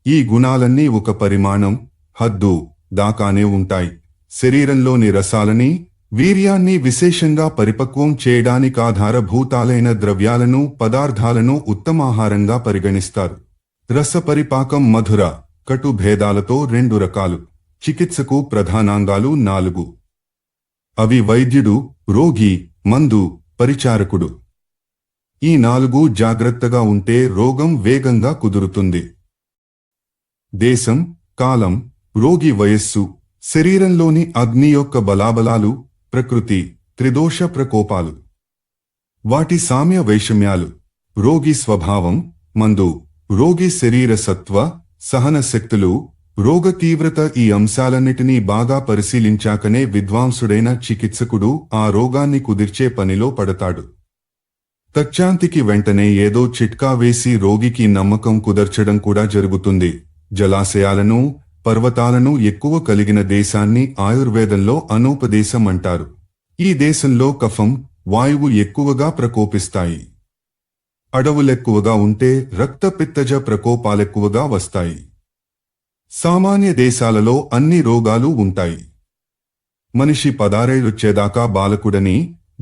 Speaker 1: ఈ గుణాలన్నీ ఒక పరిమాణం, హద్దు దాకానే ఉంటాయి. శరీరంలోని రసాలని, వీర్యాన్ని విశేషంగా పరిపక్వం చేయడానికాధారభూతాలైన ద్రవ్యాలను, పదార్థాలను ఉత్తమాహారంగా పరిగణిస్తారు. రసపరిపాకం మధుర, కటు భేదాలతో 2 రకాలు. చికిత్సకు ప్రధానాంగాలు 4. అవి వైద్యుడు, రోగి, మందు, పరిచారకుడు. ఈ 4 జాగ్రత్తగా ఉంటే రోగం వేగంగా కుదురుతుంది. దేశం, కాలం, రోగి వయస్సు, శరీరంలోని అగ్ని యొక్క బలాబలాలు, ప్రకృతి, త్రిదోష ప్రకోపాలు, వాటి సామ్య వైషమ్యాలు, రోగి స్వభావం, మందు, రోగి శరీర సత్వ, సహన శక్తులు, రోగ తీవ్రత ఈ అంశాలన్నిటినీ బాగా పరిశీలించాకనే విద్వాంసుడైన చికిత్సకుడు ఆ రోగాన్ని కుదిర్చే పనిలో పడతాడు. తచ్చాంతికి వెంటనే ఏదో చిట్కా వేసి రోగికి నమ్మకం కుదర్చడం కూడా జరుగుతుంది. జలాశయాలను, పర్వతాలను ఎక్కువ కలిగిన దేశాన్ని ఆయుర్వేదంలో అనూపదేశం అంటారు. ఈ దేశంలో కఫం, వాయువు ఎక్కువగా ప్రకోపిస్తాయి. అడవులెక్కువగా ఉంటే రక్తపిత్తజ ప్రకోపాలెక్కువగా వస్తాయి. సామాన్య దేశాలలో అన్ని రోగాలు ఉంటాయి. మనిషి 16 ఏళ్లొచ్చేదాకా బాలకుడని,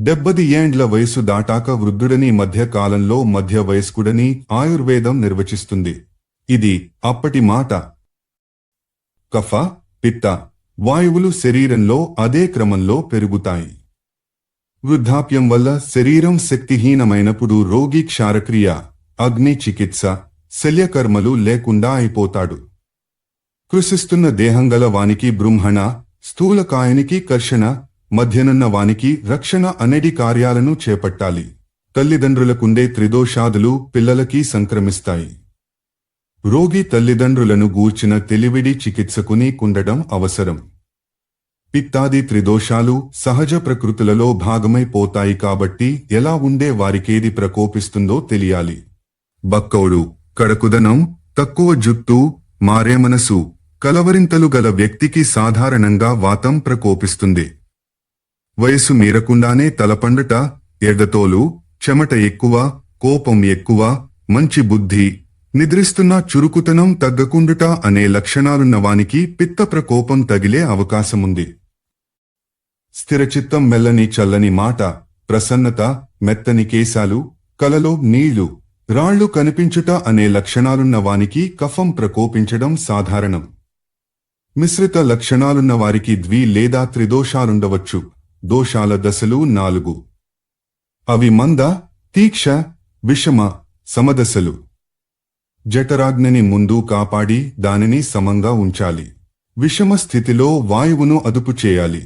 Speaker 1: 70 ఏండ్ల వయసు దాటాక వృద్ధుడని, మధ్య కాలంలో మధ్య వయస్కుడని ఆయుర్వేదం నిర్వచిస్తుంది. ఇది అప్పటి మాట. కఫ, పిత్త, వాయువులు శరీరంలో అదే క్రమంలో పెరుగుతాయి. వృద్ధాప్యం వల్ల శరీరం శక్తిహీనమైనప్పుడు రోగి క్షారక్రియ, అగ్ని చికిత్స, శల్యకర్మలు లేకుండా అయిపోతాడు. కృషిస్తున్న దేహంగల వానికి బృంహణ, స్థూలకాయనికి కర్షణ, మధ్యనున్న వానికి రక్షణ అనేటి కార్యాలను చేపట్టాలి. తల్లిదండ్రులకుండే త్రిదోషాదులు పిల్లలకి సంక్రమిస్తాయి. రోగి తల్లిదండ్రులను గూర్చిన తెలివిడి చికిత్సకుని కుండడం అవసరం. పిత్తాది త్రిదోషాలు సహజ ప్రకృతులలో భాగమైపోతాయి కాబట్టి ఎలా ఉండే వారికేది ప్రకోపిస్తుందో తెలియాలి. బక్కౌడు, కడకుదనం, తక్కువ జుట్టు, మారే మనసు, కలవరింతలు గల వ్యక్తికి సాధారణంగా వాతం ప్రకోపిస్తుంది. వయసు మీరకుండానే తలపండుట, ఎర్రతోలు, చెమట ఎక్కువ, కోపం ఎక్కువ, మంచి బుద్ధి, నిద్రిస్తున్న చురుకుతనం తగ్గకుండుట అనే లక్షణాలున్నవానికి పిత్త ప్రకోపం తగిలే అవకాశముంది. స్థిరచిత్తం, మెల్లని చల్లని మాట, ప్రసన్నత, మెత్తని కేశాలు, కలలో నీళ్లు, రాళ్లు కనిపించుట అనే లక్షణాలున్నవానికి కఫం ప్రకోపించడం సాధారణం. మిశ్రిత లక్షణాలున్నవారికి లేదా త్రిదోషాలుండవచ్చు. దోషాల దశలు 4. అవి మంద, తీక్ష, విషమ, సమదశలు. జఠరాగ్నిని ముందు కాపాడి దానిని సమంగా ఉంచాలి. విషమ స్థితిలో వాయువును అదుపు చేయాలి.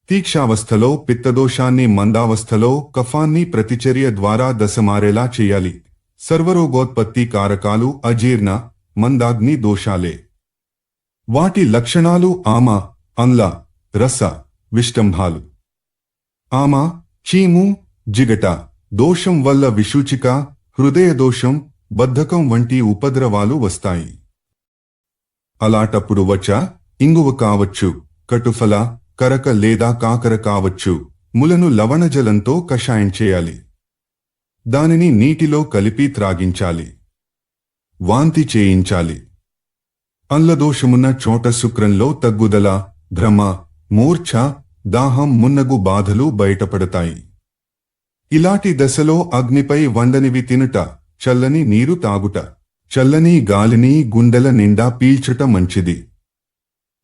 Speaker 1: తీక్షావస్థలో పిత్తదోషాన్ని, మందావస్థలో కఫాన్ని ప్రతిచర్య ద్వారా దశమారేలా చేయాలి. సర్వరోగోత్పత్తి కారకాలు అజీర్ణ, మందాగ్ని దోషాలే. వాటి లక్షణాలు ఆమ, అంల, రస, విష్టంభాలు. ఆమ, చీము, జిగట దోషం వల్ల విషూచిక, హృదయ దోషం, బద్ధకం వంటి ఉపద్రవాలు వస్తాయి. అలాటప్పుడు వచ, ఇంగువ కావచ్చు, కటుఫల, కరక లేదా కాకర కావచ్చు, ములను లవణజలంతో కషాయం చేయాలి. దానిని నీటిలో కలిపి త్రాగించాలి. వాంతి చేయించాలి. అల్లదోషమున్న చోట శుక్రంలో తగ్గుదల, భ్రమ, మూర్ఛ, దాహం మున్నగు బాధలు బయటపడతాయి. ఇలాంటి దశలో అగ్నిపై వండనివి తినుట, చల్లని నీరు తాగుట, చల్లని గాలిని గుండెల నిండా పీల్చుట మంచిది.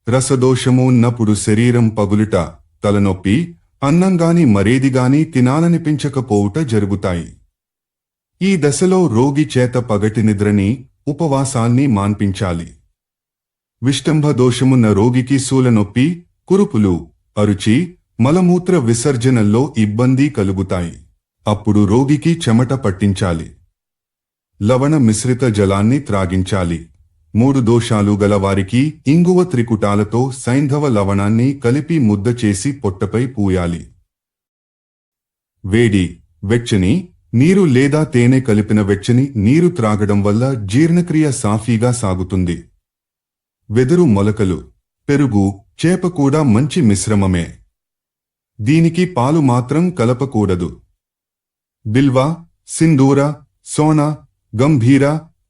Speaker 1: రసదోషము ఉన్నప్పుడు శరీరం పగులుట, తలనొప్పి, అన్నంగాని మరేదిగాని తినాలనిపించకపోవుట జరుగుతాయి. ఈ దశలో రోగి చేత పగటి నిద్రని, ఉపవాసాన్ని మాన్పించాలి. విష్టంభ దోషమున్న రోగికి శూలనొప్పి, కురుపులు, అరుచి, మలమూత్ర విసర్జనల్లో ఇబ్బంది కలుగుతాయి. అప్పుడు రోగికి చెమట పట్టించాలి. లవణ మిశ్రిత జలాన్ని త్రాగించాలి. 3 దోషాలు గలవారికి ఇంగువ త్రికుటాలతో సైంధవ లవణాన్ని కలిపి ముద్ద చేసి పొట్టపై పూయాలి. వేడి, వెచ్చని నీరు లేదా తేనె కలిపిన వెచ్చని నీరు త్రాగడం వల్ల జీర్ణక్రియ సాఫీగా సాగుతుంది. వెదురు మొలకలు, పెరుగు, చేప కూడా మంచి మిశ్రమమే. దీనికి పాలు మాత్రం కలపకూడదు. బిల్వ, సింధూర, సోన, గంభీర,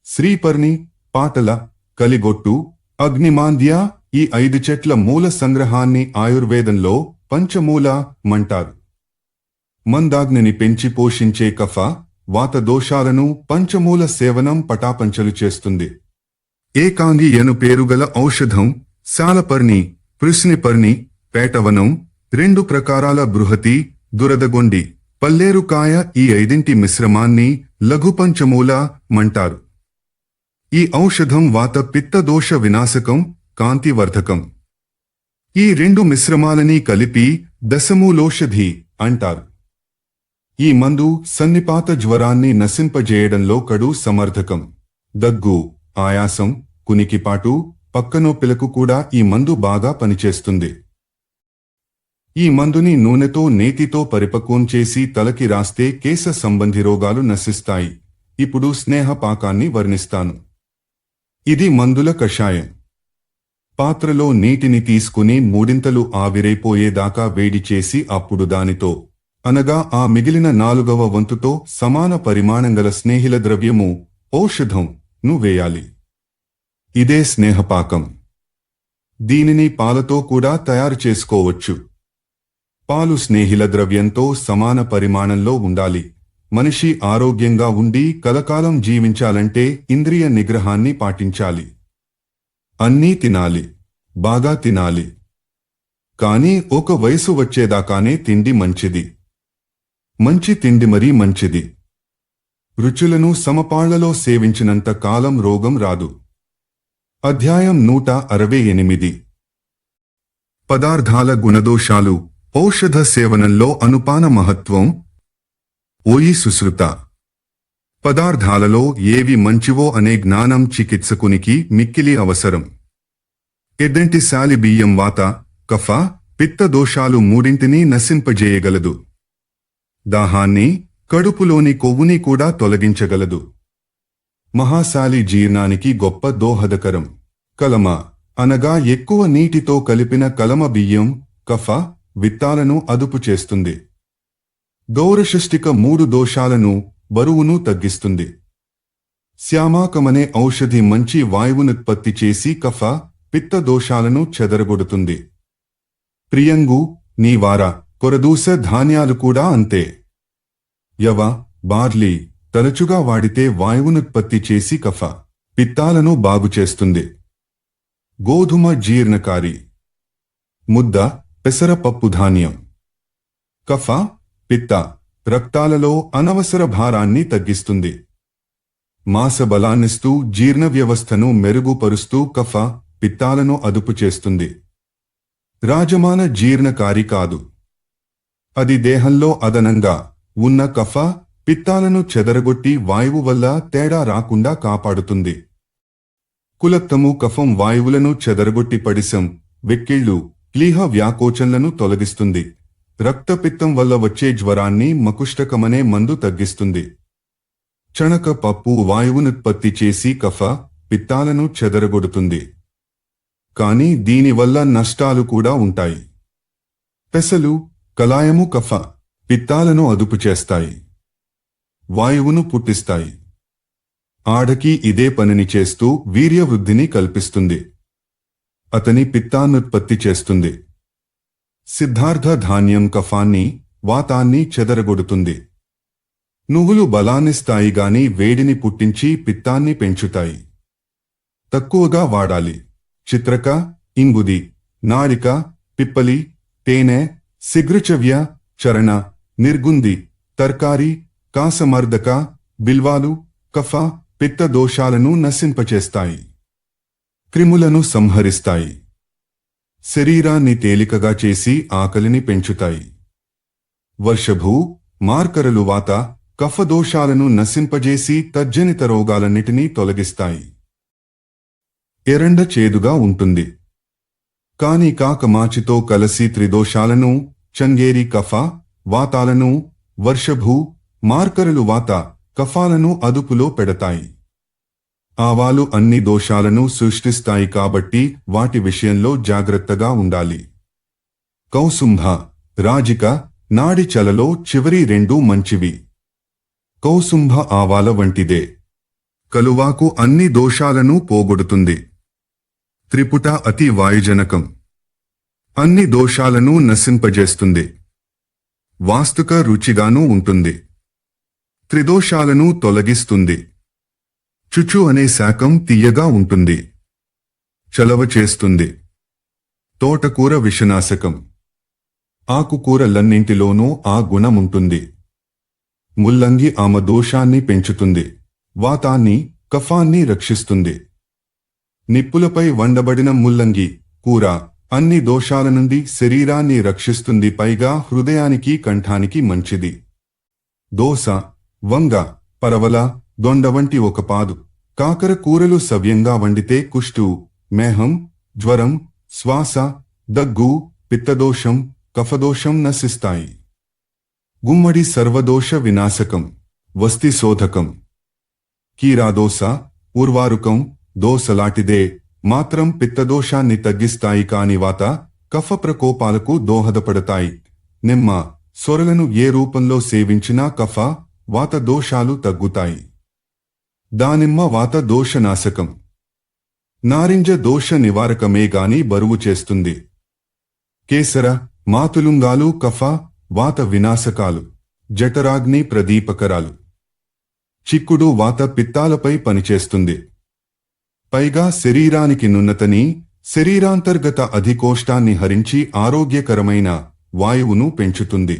Speaker 1: శ్రీపర్ణి, పాటల, కలిగొట్టు, అగ్నిమాంద్య ఈ 5 చెట్ల మూల సంగ్రహాన్ని ఆయుర్వేదంలో పంచమూల మంటారు. మందాగ్నిని పెంచి పోషించే కఫ, వాత దోషాలను పంచమూల సేవనం పటాపంచలు చేస్తుంది. ఏకాంగి ఎను పేరుగల ఔషధం, శాలపర్ణి, పృశ్నిపర్ణి, పేటవనం, 2 ప్రకారాల బృహతి, దురదగొండి, పల్లేరుకాయ ఈ 5 మిశ్రమాన్ని లఘుపంచమూల మంటారు. ఈ ఔషధం వాత పిత్త దోష వినాశకం, కాంతివర్ధకం. ఈ 2 మిశ్రమాలని కలిపి దశమూలోషధి అంటారు. ఈ మందు సన్నిపాత జ్వరాన్ని నశింపజేయడంలో కడు సమర్థకం. దగ్గు, ఆయాసం, కునికిపాటు, పక్కనొప్పిలకు కూడా ఈ మందు బాగా పనిచేస్తుంది. ఈ మందుని నూనెతో నేతితో పరిపక్వం చేసి తలకి రాస్తే కేశ సంబంధి రోగాలు నశిస్తాయి. ఇప్పుడు స్నేహపాకాన్ని వర్ణిస్తాను. ఇది మందుల కషాయం. పాత్రలో నీటిని తీసుకుని 3 ఆవిరైపోయేదాకా వేడి చేసి అప్పుడు దానితో, అనగా ఆ మిగిలిన 4వ వంతుతో సమాన పరిమాణంగల స్నేహిల ద్రవ్యము, ఔషధం ను వేయాలి. ఇదే స్నేహపాకం. దీనిని పాలతో కూడా తయారు చేసుకోవచ్చు. పాలు స్నేహిల ద్రవ్యంతో సమాన పరిమాణంలో ఉండాలి. మనిషి ఆరోగ్యంగా ఉండి కలకాలం జీవించాలంటే ఇంద్రియ నిగ్రహాన్ని పాటించాలి. అన్నీ తినాలి, బాగా తినాలి. కానీ ఒక వయసు వచ్చేదాకానే తిండి మంచిది. మంచి తిండి మరీ మంచిది. రుచులను సమపాళ్లలో సేవించినంత కాలం రోగం రాదు. అధ్యాయం 168. పదార్థాల గుణదోషాలు, ఔషధ సేవనంలో అనుపాన మహత్వం. ఓయి సుశ్రుత, పదార్థాలలో ఏవి మంచివో అనే జ్ఞానం చికిత్సకునికి మిక్కిలి అవసరం. ఎడ్డంటి శాలి బియ్యం వాత, కఫ పిత్త దోషాలు మూడింటినీ నశింపజేయగలదు. దాహాన్ని, కడుపులోని కొవ్వుని కూడా తొలగించగలదు. మహాశాలి జీర్ణానికి గొప్ప దోహదకరం. కలమ అనగా ఎక్కువ నీటితో కలిపిన కలమ బియ్యం కఫ విత్తాలను అదుపు చేస్తుంది. గౌరషష్టిక 3 దోషాలను, బరువును తగ్గిస్తుంది. శ్యామాకమనే ఔషధి మంచి వాయువునుత్పత్తి చేసి కఫ పిత్త దోషాలను చెదరగొడుతుంది. ప్రియంగు, నీవార, కొరదూస ధాన్యాలు కూడా అంతే. యవ, బార్లీ తరచుగా వాడితే వాయువునుత్పత్తి చేసి కఫ పిత్తాలను బాగుచేస్తుంది. గోధుమ జీర్ణకారి. ముద్ద, పెసరపప్పు ధాన్యం. కఫ, పిత్త, రక్తాలలో అనవసర భారాన్ని తగ్గిస్తుంది. మాసబలాన్నిస్తూ జీర్ణ వ్యవస్థను మెరుగుపరుస్తూ కఫ పిత్తాలను అదుపు చేస్తుంది. రాజమాన జీర్ణకారి కాదు. అది దేహంలో అదనంగా ఉన్న కఫ పిత్తాలను చెదరగొట్టి వాయువు వల్ల తేడా రాకుండా కాపాడుతుంది. కులత్తము కఫం వాయువులను చెదరగొట్టి పడిసం, వెక్కిళ్లు, ప్లీహ వ్యాకోచంలను తొలగిస్తుంది. రక్తపిత్తం వల్ల వచ్చే జ్వరాన్ని మకుష్టకమనే మందు తగ్గిస్తుంది. చణక పప్పు వాయువునుత్పత్తి చేసి కఫ పిత్తాలను చెదరగొడుతుంది. కాని దీనివల్ల నష్టాలు కూడా ఉంటాయి. పెసలు, కలాయము కఫ పిత్తాలను అదుపు చేస్తాయి. వాయువును పుట్టిస్తాయి. ఆడకి ఇదే పనిని చేస్తూ వీర్యవృద్ధిని కల్పిస్తుంది. అతని పిత్తానుత్పత్తి చేస్తుంది. సిద్ధార్థ ధాన్యం కఫాన్ని, వాతాన్ని చెదరగొడుతుంది. నువ్వులు బలాన్నిస్తాయి గాని వేడిని పుట్టించి పిత్తాన్ని పెంచుతాయి. తక్కువగా వాడాలి. చిత్రక, ఇంగుది, నారిక, పిప్పలి, తేనె, శిఘ్రచవ్య, చరణ, నిర్గుంది, తర్కారి, కాసమర్దక, బిల్వాలు కఫ పిత్త దోషాలను నశింపచేస్తాయి. క్రిములను సంహరిస్తాయి. శరీరాన్ని తేలికగా చేసి ఆకలిని పెంచుతాయి. వర్షభూ, మార్కరలు వాత కఫ దోషాలను నశింపజేసి తజ్జనిత రోగాలన్నిటినీ తొలగిస్తాయి. ఎరండ చేదుగా ఉంటుంది. కాని కాకమాచితో కలసి త్రిదోషాలను, చంగేరి కఫ వాతాలను, వర్షభూ, మార్కరలు వాత కఫాలను అదుపులో పెడతాయి. ఆవాలు అన్ని దోషాలను సృష్టిస్తాయి కాబట్టి వాటి విషయంలో జాగ్రత్తగా ఉండాలి. కౌసుంభ, రాజిక, నాడి చలలో చివరి 2 మంచివి. కౌసుంభ ఆవాల వంటిదే. కలువాకు అన్ని దోషాలను పోగొడుతుంది. త్రిపుట అతి వాయుజనకం. అన్ని దోషాలను నశింపజేస్తుంది. వాస్తుక రుచిగానూ ఉంటుంది. త్రిదోషాలను తొలగిస్తుంది. చుచు అనే శాకం తియ్యగా ఉంటుంది. చలవ చేస్తుంది. తోటకూర విషనాశకం. ఆకుకూరలన్నింటిలోనూ ఆ గుణముంటుంది. ముల్లంగి ఆమ దోషాన్ని పెంచుతుంది. వాతాన్ని, కఫాన్ని రక్షిస్తుంది. నిప్పులపై వండబడిన ముల్లంగి కూర అన్ని దోషాల నుండి శరీరాన్ని రక్షిస్తుంది. పైగా హృదయానికి, కంఠానికి మంచిది. దోస, వంగ, పరవల, దొండ వంటి ఒక పాదు కాకర కూరలు సవ్యంగా వండితే కుష్టు, మేహం, జ్వరం, శ్వాస, దగ్గు, పిత్తదోషం, కఫదోషం నశిస్తాయి. గుమ్మడి సర్వదోష వినాశకం, వస్తి శోధకం. కీరాదోస, ఉర్వారుకం దోసలాంటిదే, మాత్రం పిత్తదోషాన్ని తగ్గిస్తాయి కాని వాత, కఫ ప్రకోపాలకు దోహదపడతాయి. నిమ్మ, సొరలను ఏ రూపంలో సేవించినా కఫ, వాత దోషాలు తగ్గుతాయి. దానిమ్మ వాత దోషనాశకం. నారింజ దోష నివారకమే గాని బరువు చేస్తుంది. కేసర, మాతులుంగాలు కఫ, వాత వినాశకాలు. జఠరాగ్ని ప్రదీపకరాలు. చిక్కుడు వాత పిత్తాలపై పనిచేస్తుంది. పైగా శరీరానికి నున్నతని, శరీరాంతర్గత అధికోష్టాన్ని హరించి ఆరోగ్యకరమైన వాయువును పెంచుతుంది.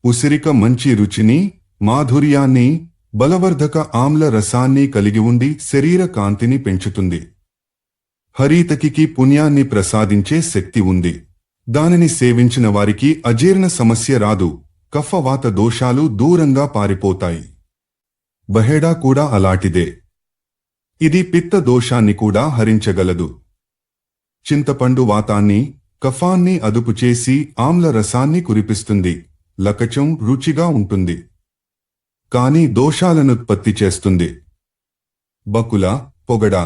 Speaker 1: ఉసిరిక మంచి రుచిని, మాధుర్యాన్ని, బలవర్ధక ఆమ్ల రసాన్ని కలిగి ఉండి శరీర కాంతిని పెంచుతుంది. హరితకికి పుణ్యాన్ని ప్రసాదించే శక్తి ఉంది. దానిని సేవించిన వారికి అజీర్ణ సమస్య రాదు. కఫవాత దోషాలు దూరంగా పారిపోతాయి. బహేడా కూడా అలాంటిదే. ఇది పిత్త దోషాన్ని కూడా హరించగలదు. చింతపండు వాతాన్ని, కఫాన్ని అదుపు చేసి ఆమ్ల రసాన్ని కురిపిస్తుంది. లకచం రుచిగా ఉంటుంది, కాని దోషాలనుత్పత్తి చేస్తుంది. బకుల, పొగడ,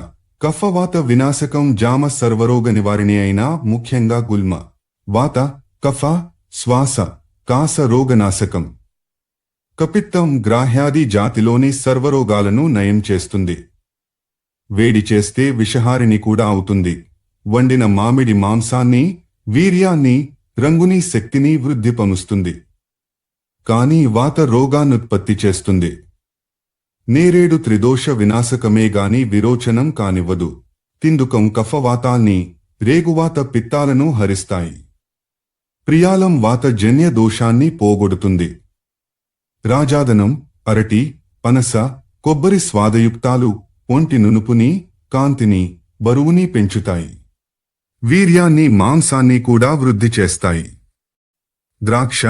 Speaker 1: కఫవాత వినాశకం. జామ సర్వరోగ నివారిణి అయినా ముఖ్యంగా గుల్మ, వాత, కఫ, శ్వాస, కాస రోగనాశకం. కపిత్తం గ్రాహ్యాది జాతిలోని సర్వరోగాలను నయం చేస్తుంది. వేడి చేస్తే విషహారిణి కూడా అవుతుంది. వండిన మామిడి మాంసాన్ని, వీర్యాన్ని, రంగుని, శక్తిని వృద్ధిపరుస్తుంది. కాని వాత రోగాన్నుత్పత్తి చేస్తుంది. నేరేడు త్రిదోష వినాశకమే గాని విరోచనం కానివ్వదు. తిందుకం కఫవాతాల్ని, రేగువాత పిత్తాలను హరిస్తాయి. ప్రియాలం వాత జన్య దోషాన్ని పోగొడుతుంది. రాజాదనం, అరటి, పనస, కొబ్బరి స్వాదయుక్తాలు ఒంటి నునుపుని, కాంతిని, బరువుని పెంచుతాయి. వీర్యాన్ని, మాంసాన్ని కూడా వృద్ధి చేస్తాయి. ద్రాక్ష,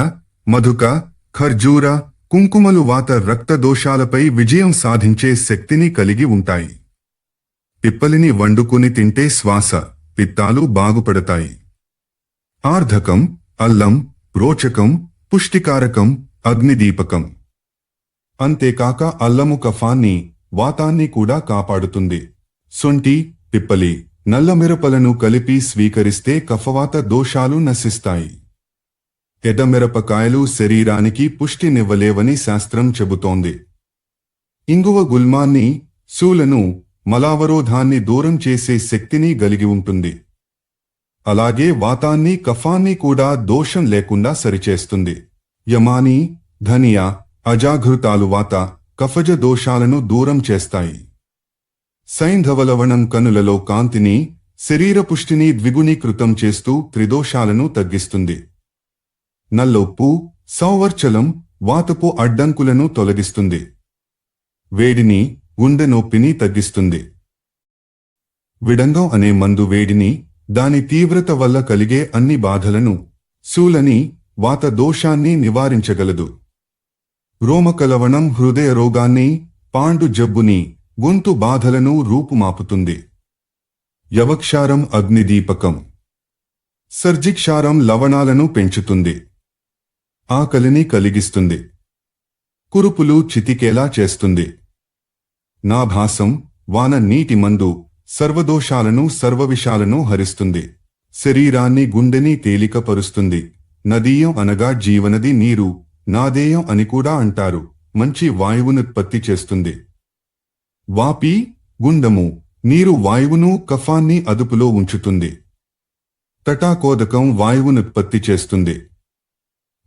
Speaker 1: మధుక, ఖర్జూర, కుంకుమలు వాత రక్త దోషాలపై విజయం సాధించే శక్తిని కలిగి ఉంటాయి. పిప్పలిని వండుకుని తింటే శ్వాస, పిత్తాలు బాగుపడతాయి. ఆర్ధకం, అల్లం, రోచకం, పుష్టికారకం, అగ్నిదీపకం. అంతేకాక అల్లము కఫాన్ని, వాతాన్ని కూడా కాపాడుతుంది. సొంటి, పిప్పలి, నల్లమిరపలను కలిపి స్వీకరిస్తే కఫవాత దోషాలు నశిస్తాయి. ఎర్రమిరపకాయలు శరీరానికి పుష్టినివ్వలేవని శాస్త్రం చెబుతోంది. ఇంగువ గుల్మాన్ని, శూలను, మలావరోధాన్ని దూరం చేసే శక్తిని కలిగి ఉంటుంది. అలాగే వాతాన్ని, కఫాన్ని కూడా దోషం లేకుండా సరిచేస్తుంది. యమాని, ధనియా, అజాఘృతాలు వాత, కఫజ దోషాలను దూరం చేస్తాయి. సైంధవలవణం కనులలో కాంతిని, శరీర పుష్టిని ద్విగుణీకృతం చేస్తూ త్రిదోషాలను తగ్గిస్తుంది. నల్లొప్పు, సౌవర్చలం, వాతపు అడ్డంకులను తొలగిస్తుంది. వేడిని, గుండె నొప్పిని తగ్గిస్తుంది. విడంగం అనే మందు వేడిని, దాని తీవ్రత వల్ల కలిగే అన్ని బాధలను, శూలని, వాత దోషాన్ని నివారించగలదు. రోమకలవణం హృదయ రోగాన్ని, పాండు జబ్బుని, గొంతు బాధలను రూపుమాపుతుంది. యవక్షారం అగ్నిదీపకం. సర్జిక్షారం లవణాలను పెంచుతుంది. ఆకలిని కలిగిస్తుంది. కురుపులు చితికేలా చేస్తుంది. నాభాసం, వాన నీటి మందు, సర్వదోషాలను, సర్వవిషాలను హరిస్తుంది. శరీరాన్ని, గుండెని తేలికపరుస్తుంది. నదీయం అనగా జీవనది నీరు, నాదేయం అని కూడా అంటారు. మంచి వాయువునుత్పత్తి చేస్తుంది. వాపి, గుండము, నీరు వాయువును, కఫాన్ని అదుపులో ఉంచుతుంది. తటాకోదకం వాయువునుత్పత్తి చేస్తుంది.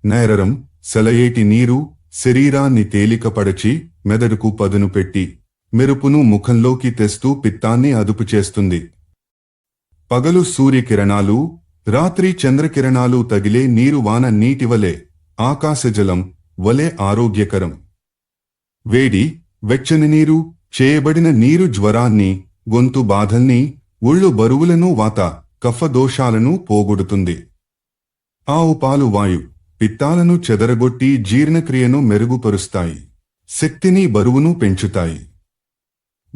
Speaker 1: నేరరం, సెలయేటి నీరు, శరీరాన్ని తేలికపరచి, మెదడుకు పదును పెట్టి, మెరుపును ముఖంలోకి తెస్తూ పిత్తాన్ని అదుపు చేస్తుంది. పగలు సూర్యకిరణాలు, రాత్రి చంద్రకిరణాలు తగిలే నీరు వాన నీటివలే, ఆకాశజలం వలె ఆరోగ్యకరం. వేడి, వెచ్చని నీరు, చేయబడిన నీరు జ్వరాన్ని, గొంతు బాధల్ని, ఒళ్ళు బరువులను, వాత, కఫ దోషాలను పోగొడుతుంది. ఆవు పాలు వాయు, పిత్తాలను చెదరగొట్టి జీర్ణక్రియను మెరుగుపరుస్తాయి. శక్తిని, బరువును పెంచుతాయి.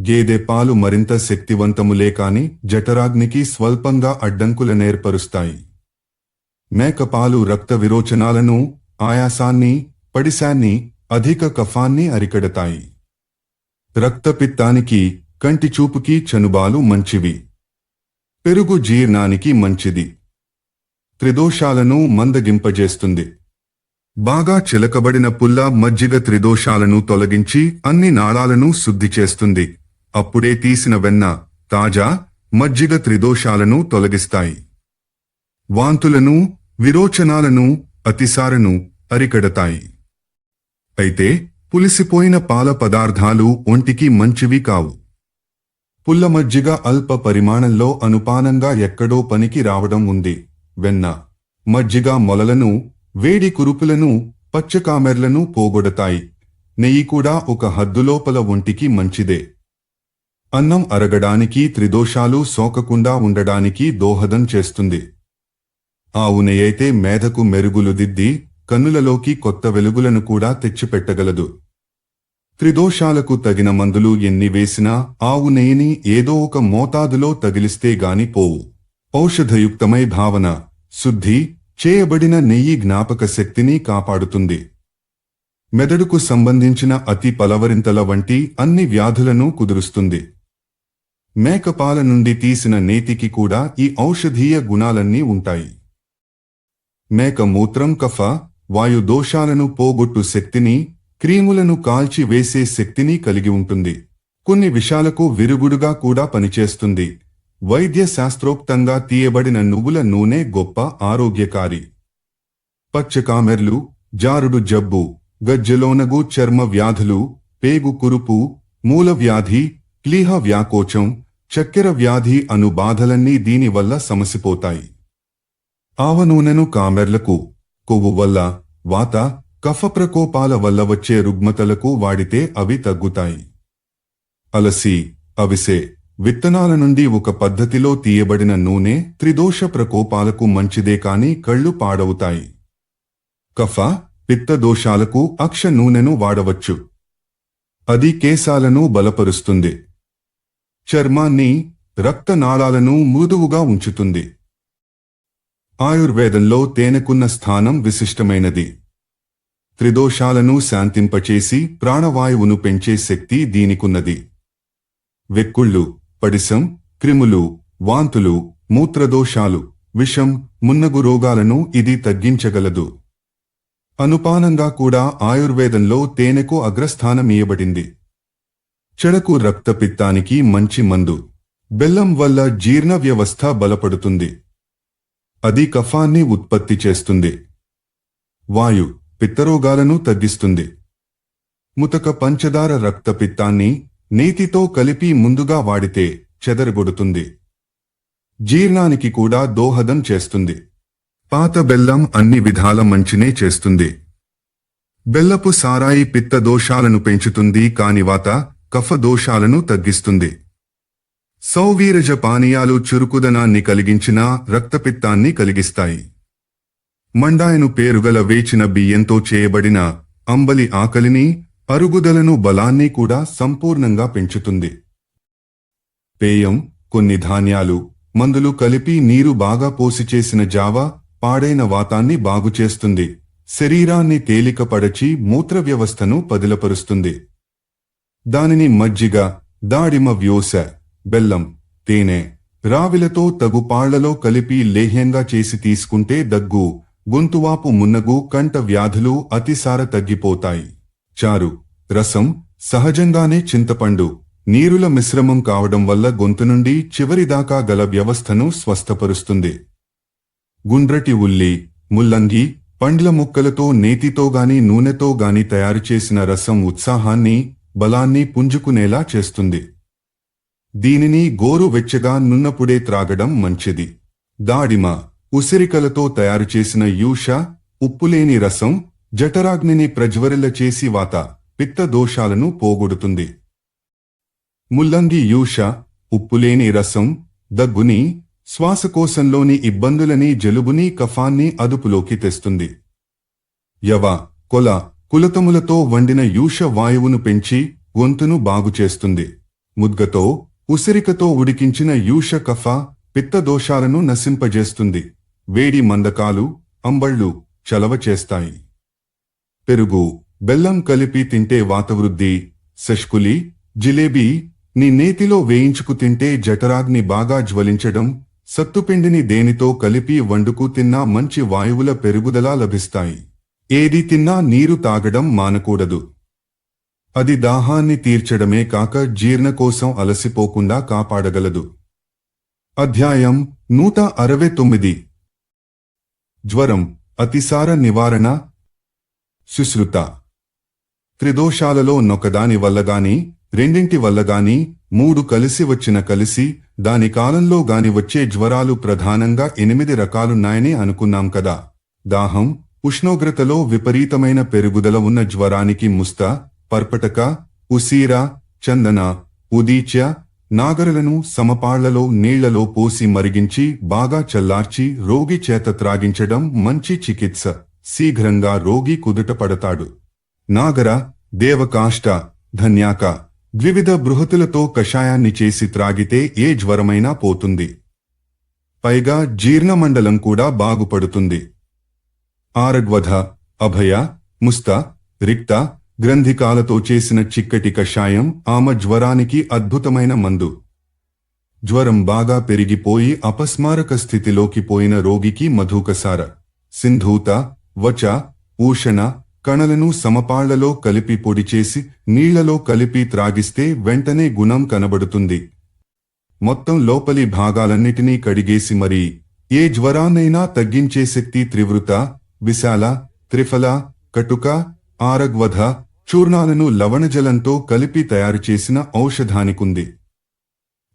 Speaker 1: గేదె పాలు మరింత శక్తివంతములే కాని జఠరాగ్నికి స్వల్పంగా అడ్డంకులనేర్పరుస్తాయి. మేకపాలు రక్త విరోచనాలను, ఆయాసాన్ని, పడిశాన్ని, అధిక కఫాన్ని అరికడతాయి. రక్తపిత్తానికి, కంటి చూపుకి చనుబాలు మంచివి. పెరుగు జీర్ణానికి మంచిది. త్రిదోషాలను మందగింపజేస్తుంది. బాగా చిలకబడిన పుల్ల మజ్జిగ త్రిదోషాలను తొలగించి అన్ని నాళాలను శుద్ధి చేస్తుంది. అప్పుడే తీసిన వెన్న, తాజా మజ్జిగ త్రిదోషాలను తొలగిస్తాయి. వాంతులను, విరోచనాలను, అతిసారను అరికడతాయి. అయితే పులిసిపోయిన పాల పదార్థాలు ఒంటికి మంచివి కావు. పుల్ల మజ్జిగ అల్ప పరిమాణంలో అనుపానంగా ఎక్కడో పనికి రావడం ఉంది. వెన్న, మజ్జిగ మొలలను, వేడి కురుపులను, పచ్చకామెర్లను పోగొడతాయి. నెయ్యి కూడా ఒక హద్దులోపల ఒంటికి మంచిదే. అన్నం అరగడానికి, త్రిదోషాలు సోకకుండా ఉండడానికి దోహదం చేస్తుంది. ఆవు నెయ్యైతే మేధకు మెరుగులు దిద్ది, కన్నులలోకి కొత్త వెలుగులను కూడా తెచ్చిపెట్టగలదు. త్రిదోషాలకు తగిన మందులు ఎన్ని వేసినా ఆవు నెయ్యిని ఏదో ఒక మోతాదులో తగిలిస్తే గాని పోవు. ఔషధయుక్తమై భావన శుద్ధి చేయబడిన నెయ్యి జ్ఞాపక శక్తిని కాపాడుతుంది. మెదడుకు సంబంధించిన అతి పలవరింతల వంటి అన్ని వ్యాధులను కుదురుస్తుంది. మేకపాల నుండి తీసిన నేతికి కూడా ఈ ఔషధీయ గుణాలన్నీ ఉంటాయి. మేక మూత్రం కఫ, వాయు దోషాలను పోగొట్టు శక్తిని, క్రీములను కాల్చి వేసే శక్తిని కలిగి ఉంటుంది. కొన్ని విషాలకు విరుగుడుగా కూడా పనిచేస్తుంది. వైద్య శాస్త్రోక్తంగా తీయబడిన నువ్వుల నూనె గొప్ప ఆరోగ్యకారి. పచ్చకామెర్లు, జారుడు జబ్బు, గజ్జెలోనగు చర్మ వ్యాధులు, పేగు కురుపు, మూల వ్యాధి, క్లీహ వ్యాకోచం, చక్కెర వ్యాధి అను బాధలన్నీ దీనివల్ల సమసిపోతాయి. ఆవ నూనెను కామెర్లకు, కొవ్వు వల్ల, వాత, కఫ ప్రకోపాల వల్ల వచ్చే రుగ్మతలకు వాడితే అవి తగ్గుతాయి. అలసి, అవిసె విత్తనాల నుండి ఒక పద్ధతిలో తీయబడిన నూనె త్రిదోష ప్రకోపాలకు మంచిదే కాని కళ్ళు పాడవుతాయి. కఫ, పిత్త దోషాలకు అక్ష నూనెను వాడవచ్చు. అది కేశాలను బలపరుస్తుంది. చర్మాన్ని, రక్తనాళాలను మృదువుగా ఉంచుతుంది. ఆయుర్వేదంలో తేనెకున్న స్థానం విశిష్టమైనది. త్రిదోషాలను శాంతింపచేసి ప్రాణవాయువును పెంచే శక్తి దీనికున్నది. వెక్కుళ్ళు, పడిసం, క్రిములు, వాంతులు, మూత్రదోషాలు, విషం మున్నగు రోగాలను ఇది తగ్గించగలదు. అనుపానంగా కూడా ఆయుర్వేదంలో తేనెకు అగ్రస్థానమియబడింది. చెరకు రక్తపిత్తానికి మంచి మందు. బెల్లం వల్ల జీర్ణ వ్యవస్థ బలపడుతుంది. అది కఫాన్ని ఉత్పత్తి చేస్తుంది. వాయు, పిత్తరోగాలను తగ్గిస్తుంది. ముతక పంచదార రక్తపిత్తాన్ని నేతితో కలిపి ముందుగా వాడితే చెదరగొడుతుంది. జీర్ణానికి కూడా దోహదం చేస్తుంది. పాత బెల్లం అన్ని విధాల మంచినే చేస్తుంది. బెల్లపు సారాయి పిత్త దోషాలను పెంచుతుంది కాని వాత, కఫ దోషాలను తగ్గిస్తుంది. సౌవీరజ పానీయాలు చురుకుదనాన్ని కలిగించిన రక్తపిత్తాన్ని కలిగిస్తాయి. మండాయను పేరుగల వేచిన బియ్యంతో చేయబడిన అంబలి ఆకలిని, అరుగుదలను బలాన్ని కూడా సంపూర్ణంగా పెంచుతుంది. పేయం, కొన్ని ధాన్యాలు, మందులు కలిపి నీరు బాగా పోసి చేసిన జావ పాడైన వాతాన్ని బాగుచేస్తుంది. శరీరాన్ని తేలికపడచి మూత్ర వ్యవస్థను పదిలపరుస్తుంది. దానిని మజ్జిగ, దాడిమ వ్యోస, బెల్లం, తేనె, రావిలతో తగు పాళ్లలో కలిపి లేహ్యంగా చేసి తీసుకుంటే దగ్గు, గొంతువాపు మున్నగు కంఠ వ్యాధులు అతిసార తగ్గిపోతాయి. చారు, రసం సహజంగానే చింతపండు, నీరుల మిశ్రమం కావడం వల్ల గొంతు నుండి చివరిదాకా గల వ్యవస్థను స్వస్థపరుస్తుంది. గుండ్రటి ఉల్లి, ముల్లంగి, పండ్ల ముక్కలతో నేతితో గాని నూనెతో గాని తయారుచేసిన రసం ఉత్సాహాన్ని, బలాన్ని పుంజుకునేలా చేస్తుంది. దీనిని గోరు వెచ్చగా నున్నప్పుడే త్రాగడం మంచిది. దాడిమ, ఉసిరికలతో తయారుచేసిన యూష, ఉప్పులేని రసం జఠరాగ్నిని ప్రజ్వరిల్ల చేసి వాత, పిత్త దోషాలను పోగొడుతుంది. ముల్లంగి యూష, ఉప్పులేని రసం దగ్గుని, శ్వాసకోశంలోని ఇబ్బందులని, జలుబుని, కఫాన్ని అదుపులోకి తెస్తుంది. యవ, కొల, కులతములతో వండిన యూష వాయువును పెంచి గొంతును బాగుచేస్తుంది. ముద్గతో, ఉసిరికతో ఉడికించిన యూష కఫ, పిత్త దోషాలను నశింపజేస్తుంది. వేడి మందకాలు, అంబళ్ళు చలవ చేస్తాయి. పెరుగు, బెల్లం కలిపి తింటే వాతవృద్ధి. శష్కులి, జిలేబీ ని నేతిలో వేయించుకు తింటే జఠరాగ్ని బాగా జ్వలించడం. సత్తుపిండిని దేనితో కలిపి వండుకు తిన్నా మంచి వాయువుల పెరుగుదల లభిస్తాయి. ఏది తిన్నా నీరు తాగడం మానకూడదు. అది దాహాన్ని తీర్చడమే కాక జీర్ణకోశం అలసిపోకుండా కాపాడగలదు. అధ్యాయం 169. జ్వరం, అతిసార నివారణ. సుశ్రుత. త్రిదోషాలలో నొకదాని వల్లగాని, రెండింటి వల్లగాని, 3 కలిసి వచ్చిన కలిసి, దాని కాలంలో గాని వచ్చే జ్వరాలు ప్రధానంగా 8 రకాలున్నాయని అనుకున్నాం కదా. దాహం, ఉష్ణోగ్రతలో విపరీతమైన పెరుగుదల ఉన్న జ్వరానికి ముస్త, పర్పటక, ఉసీర, చందన, ఉదీచ, నాగరలను సమపాళ్లలో నీళ్లలో పోసి మరిగించి బాగా చల్లార్చి రోగి చేత త్రాగించడం మంచి చికిత్స. శీఘ్రంగా రోగి కుదుట పడతాడు. నాగర, దేవకాష్ట, ధన్యాక, ద్వివిధ బృహతులతో కషాయాన్ని చేసి త్రాగితే ఏ జ్వరమైనా పోతుంది. పైగా జీర్ణమండలం కూడా బాగుపడుతుంది. ఆరగ్వధ, అభయ, ముస్త, రిక్త గ్రంథికాలతో చేసిన చిక్కటి కషాయం ఆమ జ్వరానికి అద్భుతమైన మందు. జ్వరం బాగా పెరిగిపోయి అపస్మారక స్థితిలోకి పోయిన రోగికి మధుకసార, సింధూత, వచ, ఊషణ కణలను సమపాళ్లలో కలిపి పొడి చేసి నీళ్లలో కలిపి త్రాగిస్తే వెంటనే గుణం కనబడుతుంది. మొత్తం లోపలి భాగాలన్నిటినీ కడిగేసి మరీ ఏ జ్వరాన్నైనా తగ్గించే శక్తి త్రివృత, విశాల, త్రిఫల, కటుక, ఆరగ్వధ చూర్ణాలను లవణజలంతో కలిపి తయారుచేసిన ఔషధానికుంది.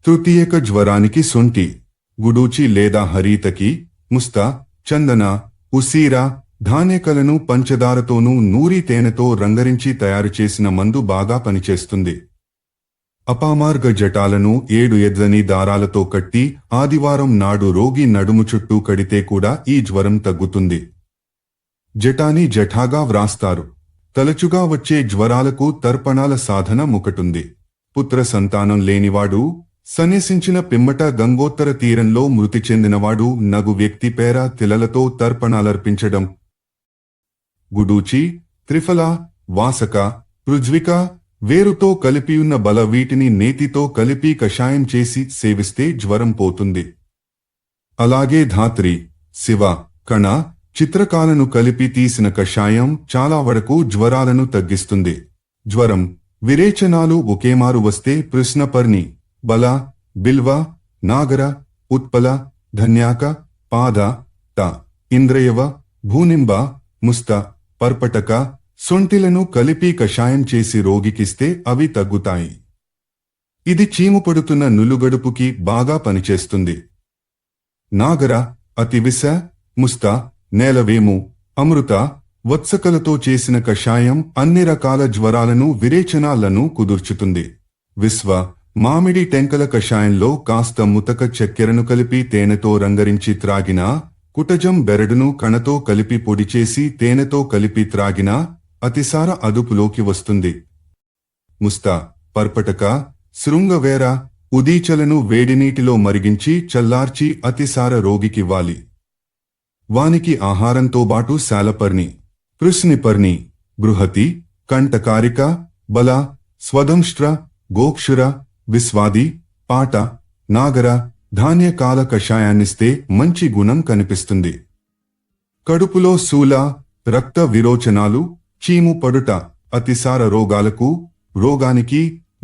Speaker 1: తృతీయక జ్వరానికి సొంటి, గుడూచి లేదా హరీతకి, ముస్త, చందన, ఉసీర ధాన్యకలను పంచదారతోనూ నూరి తేనెతో రంగరించి తయారుచేసిన మందు బాగా పనిచేస్తుంది. అపామార్గ జటాలను 7 ఎద్దని దారాలతో కట్టి ఆదివారం నాడు రోగి నడుము చుట్టూ కడితే కూడా ఈ జ్వరం తగ్గుతుంది. జటాని జఠాగా వ్రాస్తారు. తలచుగా వచ్చే జ్వరాలకు తర్పణాల సాధన ఒకటుంది. పుత్ర సంతానం లేనివాడు, సన్యసించిన పిమ్మట గంగోత్తర తీరంలో మృతి చెందినవాడు నగు వ్యక్తి పేర తిలలతో తర్పణాలర్పించడం. గుడూచి, త్రిఫల, వాసక, పృజ్విక వేరుతో కలిపియున్న బల వీటిని నేతితో కలిపి కషాయం చేసి సేవిస్తే జ్వరం పోతుంది. అలాగే ధాత్రి, శివ, కణ, చిత్రకాలను కలిపి తీసిన కషాయం చాలా వరకు జ్వరాలను తగ్గిస్తుంది. జ్వరం, విరేచనాలు ఒకేమారు వస్తే కృష్ణపర్ణి, బల, బిల్వ, నాగర, ఉత్పల, ధన్యాక, పాద, ట, ఇంద్రయవ, భూనింబ, ముస్త, పర్పటక, సొంటిలను కలిపి కషాయం చేసి రోగికిస్తే అవి తగ్గుతాయి. ఇది చీము పడుతున్న నులుగడుపుకి బాగా పనిచేస్తుంది. నాగర, అతివిస, ముస్త, నేలవేము, అమృత, వత్సకలతో చేసిన కషాయం అన్ని రకాల జ్వరాలను విరేచనాలను కుదుర్చుతుంది. విశ్వ, మామిడి టెంకల కషాయంలో కాస్త ముతక చక్కెరను కలిపి తేనెతో రంగరించి త్రాగినా, కుటజం బెరడును కణతో కలిపి పొడిచేసి తేనెతో కలిపి త్రాగినా అతిసార అదుపులోకి వస్తుంది. ముస్త, పర్పటక, శృంగవేర, ఉదీచలను వేడినీటిలో మరిగించి చల్లార్చి అతిసార రోగికివ్వాలి. వానికి ఆహారంతో బాటు శాలపర్ణి, కృష్ణిపర్ణి, బృహతి, కంఠకారిక, బల, స్వదంష్ట్ర, గోక్షుర, విశ్వాది, పాట, నాగర, ధాన్యకాల కషాయాన్నిస్తే మంచి గుణం కనిపిస్తుంది. కడుపులో శూల, రక్త విరోచనాలు, చీము పడుట, అతిసార రోగానికి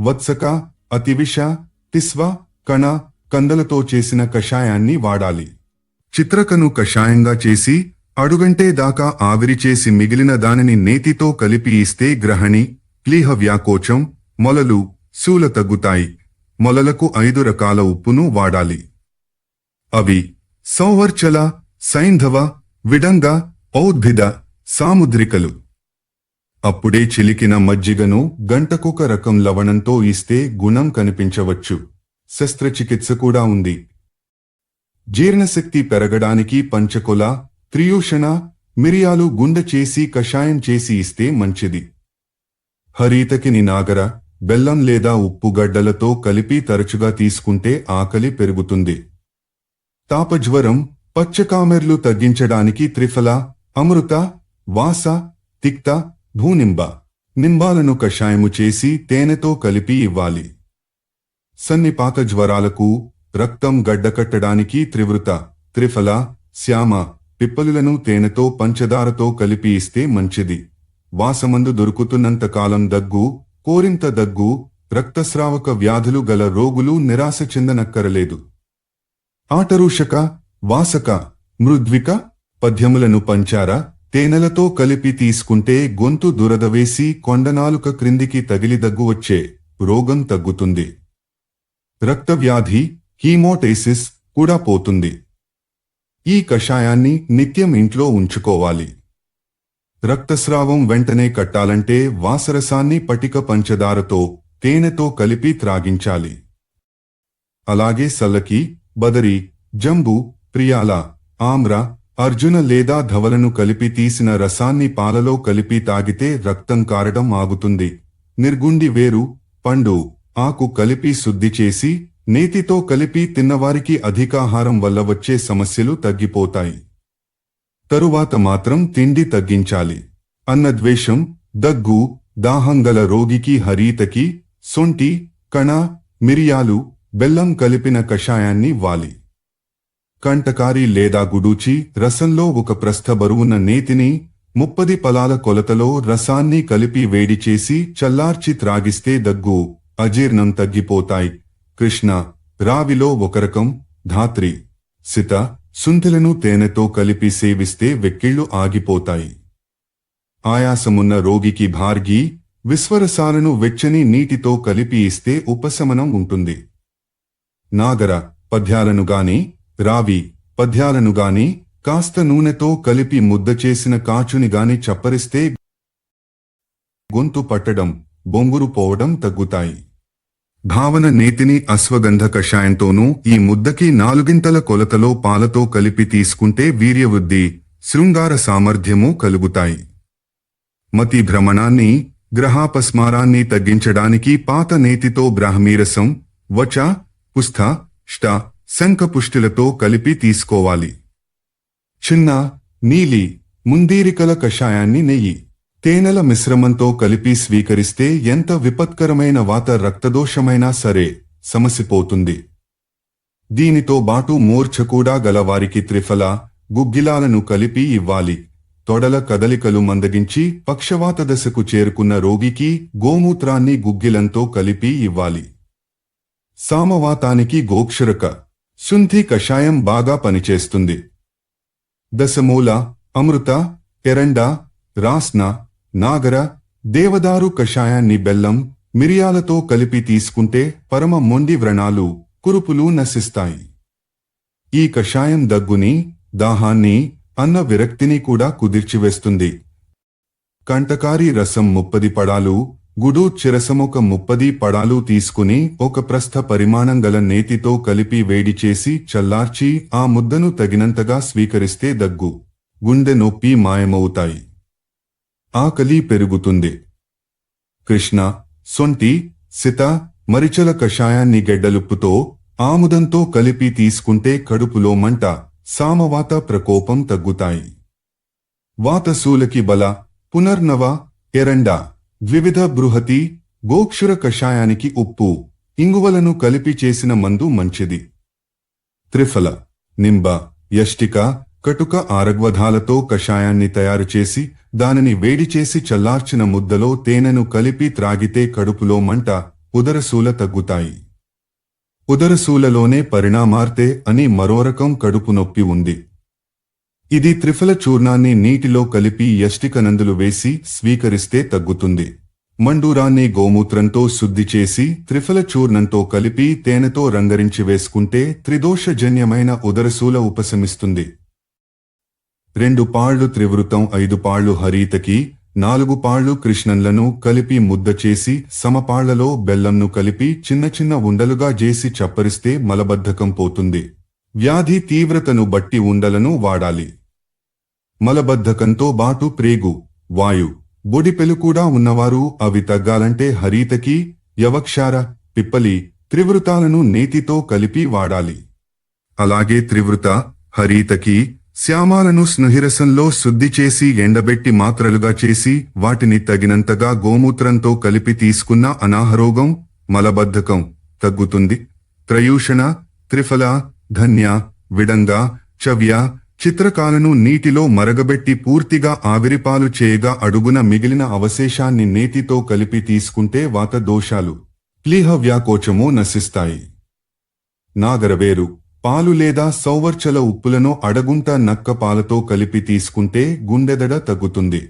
Speaker 1: వత్సక, అతివిష, తిస్వ, కణ, కందలతో చేసిన కషాయాన్ని వాడాలి. చిత్రకను కషాయంగా చేసి అడుగంటే దాకా ఆవిరి చేసి మిగిలిన దానిని నేతితో కలిపి ఇస్తే గ్రహణి, క్లీహ వ్యాకోచం, మొలలు, శూల తగ్గుతాయి. మొలలకు 5 రకాల ఉప్పును వాడాలి. అవి సౌవర్చల, సైంధవ, విడంగ, ఔద్భిద, సాముద్రికలు. అప్పుడే చిలికిన మజ్జిగను గంటకొక రకం లవణంతో ఇస్తే గుణం కనిపించవచ్చు. శస్త్రచికిత్స కూడా ఉంది. జీర్ణశక్తి పెరగడానికి పంచకొల, త్రియూషణ, మిరియాలు గుండ చేసి కషాయం చేసి ఇస్తే మంచిది. హరీతకిని నాగర, బెల్లం లేదా ఉప్పు గడ్డలతో కలిపి తరచుగా తీసుకుంటే ఆకలి పెరుగుతుంది. తాపజ్వరం, పచ్చకామెర్లు తగ్గించడానికి త్రిఫల, అమృత, వాస, తిక్త, భూనింబ, నింబాలను కషాయము చేసి తేనెతో కలిపి ఇవ్వాలి. సన్నిపాత జ్వరాలకు, రక్తం గడ్డకట్టడానికి త్రివృత, త్రిఫల, శ్యామ, పిప్పలులను తేనెతో పంచదారతో కలిపి ఇస్తే మంచిది. వాసమందు దొరుకుతున్నంతకాలం దగ్గు, కోరింత దగ్గు, రక్తస్రావక వ్యాధులు గల రోగులు నిరాశ చెందనక్కరలేదు. ఆటరూషక, వాసక, మృద్విక పద్యములను పంచార, తేనెలతో కలిపి తీసుకుంటే గొంతు దురదవేసి కొండనాలుక క్రిందికి తగిలి దగ్గు వచ్చే రోగం తగ్గుతుంది. రక్తవ్యాధి, హీమోటైసిస్ కూడా పోతుంది. ఈ కషాయాన్ని నిత్యం ఇంట్లో ఉంచుకోవాలి. రక్తస్రావం వెంటనే కట్టాలంటే వాసరసాన్ని పటిక పంచదారతో, తేనెతో కలిపి త్రాగించాలి. అలాగే సల్లకి, బదరి, జంబు, ప్రియాల, ఆమ్ర, అర్జున లేదా ధవలను కలిపి తీసిన రసాన్ని పాలలో కలిపి తాగితే రక్తం కారడం ఆగుతుంది. నిర్గుండి వేరు, పండు, ఆకు కలిపి శుద్ధి చేసి నేతితో కలిపి తిన్నవారికి అధికాహారం వల్ల వచ్చే సమస్యలు తగ్గిపోతాయి. తరువాత మాత్రం తిండి తగ్గించాలి. అన్నద్వేషం, దగ్గు, దాహం గల రోగికి హరీతకి, సొంటి, కణ, మిరియాలు, బెల్లం కలిపిన కషాయాన్ని వాలి. కంటకారి లేదా గుడూచి రసంలో ఒక ప్రస్థ బరువున్న నేతిని 30 పలాల కొలతలో రసాన్ని కలిపి వేడి చేసి చల్లార్చి త్రాగిస్తే దగ్గు, అజీర్ణం తగ్గిపోతాయి. కృష్ణ, రావిలో ఒకరకం, ధాత్రి, సిత, శుంఠిలను తేనెతో కలిపి సేవిస్తే వెక్కిళ్లు ఆగిపోతాయి. ఆయాసమున్న రోగికి భార్గి, విశ్వరసాలను వెచ్చని నీటితో కలిపి ఇస్తే ఉపశమనం ఉంటుంది. నాగర పద్యాలను గాని, రావి పద్యాలను గాని కాస్త నూనెతో కలిపి ముద్ద చేసిన కాచుని గాని చప్పరిస్తే గొంతు పట్టడం, బొంగురు పోవడం తగ్గుతాయి. భావన నేతిని అశ్వగంధ కషాయంతోనూ ఈ ముద్దకి 4 కొలతలో పాలతో కలిపి తీసుకుంటే వీర్యవృద్ధి, శృంగార సామర్థ్యము కలుగుతాయి. మతి భ్రమణాన్ని, గ్రహాపస్మారాన్ని తగ్గించడానికి పాత నేతితో బ్రాహ్మీరసం, వచ, పుస్థ, ష్ట, శంఖపుష్టిలతో కలిపి తీసుకోవాలి. చిన్న, నీలి, ముందీరికల కషాయాన్ని నెయ్యి, తేనెల మిశ్రమంతో కలిపి స్వీకరిస్తే ఎంత విపత్కరమైన వాత రక్తదోషమైనా సరే సమసిపోతుంది. దీనితో బాటు మూర్ఛ కూడా గలవారికి త్రిఫల, గుగ్గిలాలను కలిపి ఇవ్వాలి. తొడల కదలికలు మందగించి పక్షవాత దశకు చేరుకున్న రోగికి గోమూత్రాన్ని గుగ్గిలంతో కలిపి ఇవ్వాలి. సామవాతానికి గోక్షరక, శుంఠి కషాయం బాగా పనిచేస్తుంది. దశమూల, అమృత, ఎరండ, రాస్న, నాగర, దేవదారు కషాయాన్ని బెల్లం, మిరియాలతో కలిపి తీసుకుంటే పరమ మొండి వ్రణాలు, కురుపులు నశిస్తాయి. ఈ కషాయం దగ్గుని, దాహాన్ని, అన్న విరక్తిని కూడా కుదిర్చివేస్తుంది. కంటకారి రసం 30 పడాలు, గుడు చిరసమొక 30 పడాలు తీసుకుని ఒక ప్రస్థ పరిమాణం గల నేతితో కలిపి వేడి చేసి చల్లార్చి ఆ ముద్దను తగినంతగా స్వీకరిస్తే దగ్గు, గుండె నొప్పి మాయమవుతాయి. ఆకలి పెరుగుతుంది. కృష్ణ, సొంటి, సిత, మరిచల కషాయాన్ని గెడ్డలుప్పుతో, ఆముదంతో కలిపి తీసుకుంటే కడుపులో మంట, సామవాత ప్రకోపం తగ్గుతాయి. వాతశూలకి బల, పునర్నవ, ఎరండ, ద్వివిధ బృహతి, గోక్షుర కషాయానికి ఉప్పు, ఇంగువలను కలిపి చేసిన మందు మంచిది. త్రిఫల, నింబ, యష్టిక, కటుక ఆరగ్వధాలతో కషాయాన్ని తయారుచేసి దానిని వేడిచేసి చల్లార్చిన ముద్దలో తేనెను కలిపి త్రాగితే కడుపులో మంట, ఉదరశూల తగ్గుతాయి. ఉదరశూలలోనే పరిణామార్తె అని మరోరకం కడుపు నొప్పి ఉంది. ఇది త్రిఫల చూర్ణాన్ని నీటిలో కలిపి యష్టికనందులు వేసి స్వీకరిస్తే తగ్గుతుంది. మండూరాన్ని గోమూత్రంతో శుద్ధి చేసి త్రిఫల చూర్ణంతో కలిపి తేనెతో రంగరించి వేసుకుంటే త్రిదోషజన్యమైన ఉదరశూల ఉపశమిస్తుంది. 2 పాళ్లు త్రివృతం, 5 పాళ్లు హరీతకి, 4 పాళ్లు కృష్ణంలను కలిపి ముద్ద చేసి సమపాళ్లలో బెల్లంను కలిపి చిన్న చిన్న ఉండలుగా చేసి చప్పరిస్తే మలబద్ధకం పోతుంది. వ్యాధి తీవ్రతను బట్టి ఉండలను వాడాలి. మలబద్ధకంతో బాటు ప్రేగు, వాయు, బొడిపెలు కూడా ఉన్నవారు అవి తగ్గాలంటే హరీతకి, యవక్షార, పిప్పలి, త్రివృతాలను నేతితో కలిపి వాడాలి. అలాగే త్రివృత, హరీతకి, శ్యామాలను స్నుహిరసంలో శుద్ధి చేసి ఎండబెట్టి మాత్రలుగా చేసి వాటిని తగినంతగా గోమూత్రంతో కలిపి తీసుకున్న అనాహరోగం, మలబద్ధకం తగ్గుతుంది. త్రయూషణ, త్రిఫల, ధన్య, విడంగ, చవ్య, చిత్రకాలను నీటిలో మరగబెట్టి పూర్తిగా ఆవిరిపాలు చేయగా అడుగున మిగిలిన అవశేషాన్ని నేతితో కలిపి తీసుకుంటే వాత దోషాలు, ప్లీహ వ్యాకోచము నశిస్తాయి. నాగరవేరు, పాలు లేదా సౌవర్చల ఉప్పులను అడగుంట నక్క పాలతో కలిపి తీసుకుంటే గుండెదడ తగ్గుతుంది.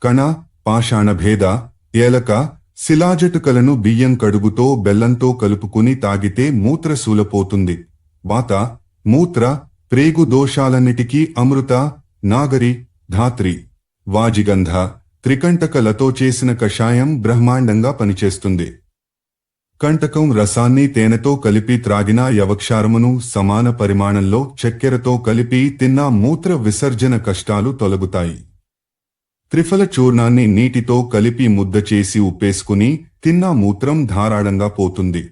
Speaker 1: కణ, పాషాణభేద, ఏలక, శిలాజటుకలను బియ్యం కడుగుతో బెల్లంతో కలుపుకుని తాగితే మూత్రశూలపోతుంది. వాత, మూత్ర, ప్రేగు దోషాలన్నిటికీ అమృత, నాగరి, ధాత్రి, వాజిగంధ, త్రికంటకలతో చేసిన కషాయం బ్రహ్మాండంగా పనిచేస్తుంది. కంటకం రసాన్ని తేనెతో కలిపి త్రాగిన యవక్షారమును సమాన పరిమాణంలో చక్కెరతో కలిపి తిన్నా మూత్ర విసర్జన కష్టాలు తొలగుతాయి. త్రిఫల చూర్ణాన్ని నీటితో కలిపి ముద్ద చేసి ఉప్పేసుకుని తిన్నా మూత్రం ధారాళంగా పోతుంది.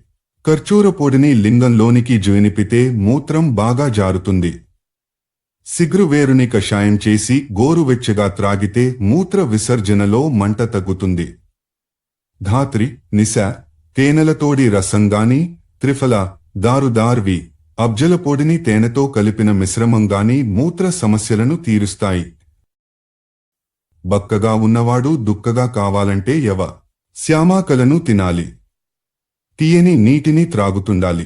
Speaker 1: ఖర్జూర పొడిని లింగంలోనికి జోనిపితే మూత్రం బాగా జారుతుంది. సిగ్రు వేరుని కషాయం చేసి గోరువెచ్చగా త్రాగితే మూత్ర విసర్జనలో మంట తగ్గుతుంది. ధాత్రి, నిశ, తేనెలతోడి రసంగాని, త్రిఫల, దారుదార్వి, అబ్జల పొడిని తేనెతో కలిపిన మిశ్రమంగాని మూత్ర సమస్యలను తీరుస్తాయి. బక్కగా ఉన్నవాడు దుక్కగా కావాలంటే శ్యామాకలను తినాలి. తీయని నీటిని త్రాగుతుండాలి.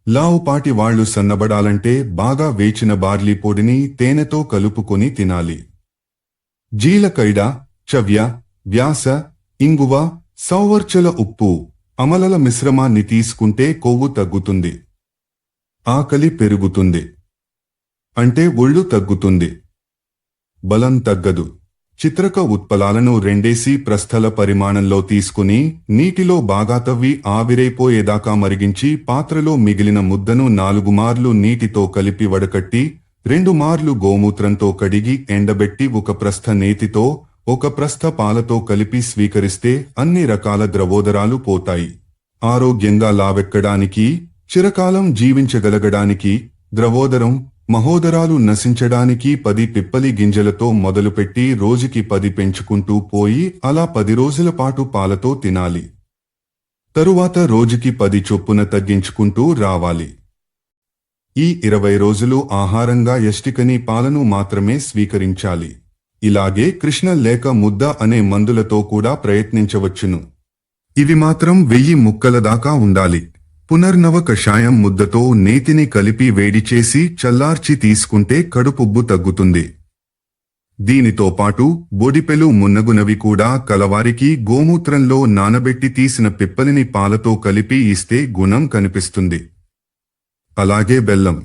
Speaker 1: లావుపాటి వాళ్లు సన్నబడాలంటే బాగా వేచిన బార్లీ పొడిని తేనెతో కలుపుకొని తినాలి. జీలకైడ, చవ్య, వ్యాస, ఇంగువ, సౌవర్చల ఉప్పు, అమలల మిశ్రమాన్ని తీసుకుంటే కొవ్వు తగ్గుతుంది. ఆకలి పెరుగుతుంది. అంటే ఒళ్ళు తగ్గుతుంది. బలం తగ్గదు. చిత్రక ఉత్పలాలను 2 ప్రస్థల పరిమాణంలో తీసుకుని నీటిలో బాగా తవ్వి ఆవిరైపోయేదాకా మరిగించి పాత్రలో మిగిలిన ముద్దను 4 మార్లు నీటితో కలిపి వడకట్టి 2 మార్లు గోమూత్రంతో కడిగి ఎండబెట్టి 1 ప్రస్థ నేతితో 1 ప్రస్థ పాలతో కలిపి స్వీకరిస్తే అన్ని రకాల ద్రవోదరాలు పోతాయి. ఆరోగ్యంగా లావెక్కడానికి, చిరకాలం జీవించగలగడానికి, ద్రవోదరం, మహోదరాలు నశించడానికి 10 పిప్పలి గింజలతో మొదలుపెట్టి రోజుకి 10 పెంచుకుంటూ పోయి అలా 10 రోజుల పాటు పాలతో తినాలి. తరువాత రోజుకి 10 చొప్పున తగ్గించుకుంటూ రావాలి. ఈ 20 రోజులు ఆహారంగా యష్టికని పాలను మాత్రమే స్వీకరించాలి. ఇలాగే కృష్ణ లేక ముద్ద అనే మందులతో కూడా ప్రయత్నించవచ్చును. ఇవి మాత్రం 1000 ముక్కల దాకా ఉండాలి. పునర్నవ కషాయం ముద్దతో నేతిని కలిపి వేడిచేసి చల్లార్చి తీసుకుంటే కడుపుబ్బు తగ్గుతుంది. దీనితో పాటు బొడిపెలు మున్నగునవి కూడా కలవారికి గోమూత్రంలో నానబెట్టి తీసిన పిప్పలిని పాలతో కలిపి ఇస్తే గుణం కనిపిస్తుంది. అలాగే బెల్లం,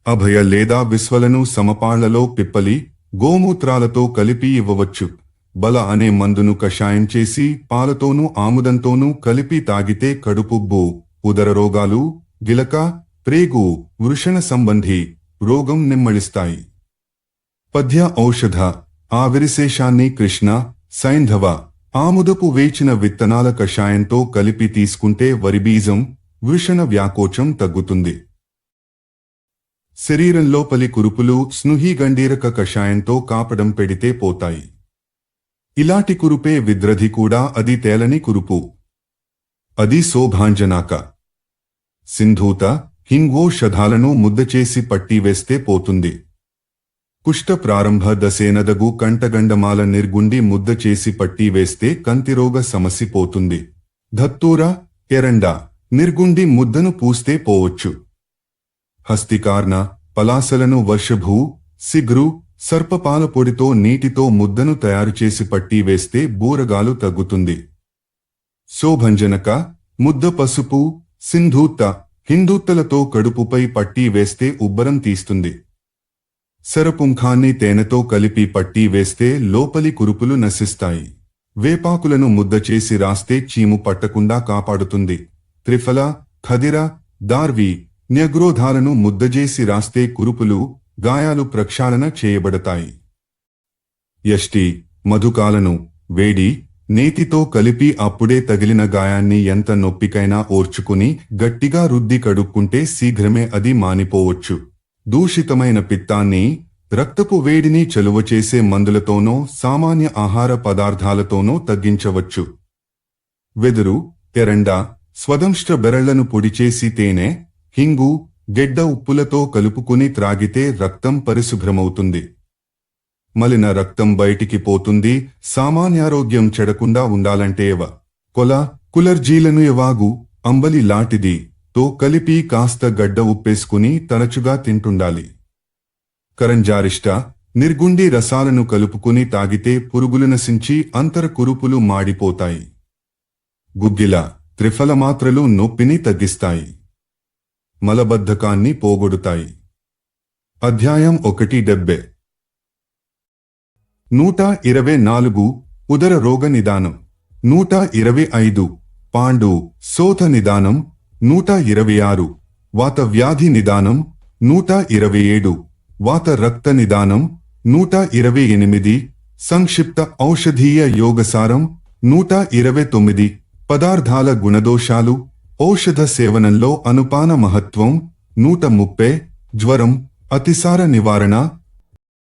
Speaker 1: అభయ లేదా విశ్వలను సమపాళ్లలో పిప్పలి, గోమూత్రాలతో కలిపి ఇవ్వవచ్చు. బల అనే మందును కషాయం చేసి పాలతోనూ ఆముదంతోనూ కలిపి తాగితే కడుపుబ్బు, ఉదర రోగాలు, గిలక, ప్రేగు, వృషణ సంబంధి రోగం నిమ్మళిస్తాయి. పద్య ఔషధ ఆవిరిశేషాన్ని కృష్ణ, సైంధవ, ఆముదపు వేచిన విత్తనాల కషాయంతో కలిపి తీసుకుంటే వరిబీజం, వృషణ వ్యాకోచం తగ్గుతుంది. శరీరంలోపలి కురుపులు స్నుహీగండీరక కషాయంతో కాపడం పెడితే పోతాయి. ఇలాంటి కురుపే విద్రధి కూడా, అది తేలని కురుపు. అది శోభాంజనాక. సింధూత, హింగోషధాలను ముద్దచేసి పట్టివేస్తే పోతుంది. కుష్ట ప్రారంభ దశేనదగు కంటగండమాల నిర్గుండి ముద్దచేసి పట్టివేస్తే కంతిరోగ సమస్య పోతుంది. ధత్తూర, ఎరండ, నిర్గుండి ముద్దను పూస్తే పోవచ్చు. హస్తికార్ణ, పలాసలను వర్షభూ, సిగ్రు, సర్పపాల పొడితో నీటితో ముద్దను తయారుచేసి పట్టివేస్తే బూరగాలు తగ్గుతుంది. శోభంజనక, ముద్ద పసుపు, సింధూత, హిందూత్తలతో కడుపుపై పట్టీ వేస్తే ఉబ్బరం తీస్తుంది. శరపుంఖాన్ని తేనెతో కలిపి పట్టీ వేస్తే లోపలి కురుపులు నశిస్తాయి. వేపాకులను ముద్ద చేసి రాస్తే చీము పట్టకుండా కాపాడుతుంది. త్రిఫల, ఖదిర, దార్వి, న్యగ్రోధాలను ముద్దజేసి రాస్తే కురుపులు, గాయాలు ప్రక్షాళన చేయబడతాయి. యష్టి, మధుకాలను వేడి నేతితో కలిపి అప్పుడే తగిలిన గాయాన్ని ఎంత నొప్పికైనా ఓర్చుకుని గట్టిగా రుద్ది కడుక్కుంటే శీఘ్రమే అది మానిపోవచ్చు. దూషితమైన పిత్తాన్ని, రక్తపు వేడిని చలువచేసే మందులతోనో సామాన్య ఆహార పదార్థాలతోనో తగ్గించవచ్చు. వెదురు, ఎరండ, స్వదంష్ట్ర బెరళ్లను పొడిచేసి తేనె, హింగు, గెడ్డ ఉప్పులతో కలుపుకుని త్రాగితే రక్తం పరిశుభ్రమవుతుంది. మలిన రక్తం బయటికి పోతుంది. సామాన్యారోగ్యం చెడకుండా ఉండాలంటే కొల, కులర్జీలను ఎవాగు, అంబలి లాంటిది తో కలిపి కాస్త గడ్డ ఉప్పేసుకుని తరచుగా తింటుండాలి. కరంజారిష్ట, నిర్గుండి రసాలను కలుపుకుని తాగితే పురుగులు నశించి అంతర కురుపులు మాడిపోతాయి. గుగ్గిల, త్రిఫల మాత్రలు నొప్పిని తగ్గిస్తాయి. మలబద్ధకాన్ని పోగొడుతాయి. అధ్యాయం 170. 124 ఉదర రోగ నిదానం. 125 పాండు శోథ నిదానం. 126 వాత వ్యాధి నిదానం. 127 వాత రక్త నిదానం. 128 సంక్షిప్త ఔషధీయ యోగసారం. 129 పదార్థాల గుణదోషాలు. ఔషధ సేవనంలో అనుపాన మహత్వం 130 జ్వరం అతిసార నివారణ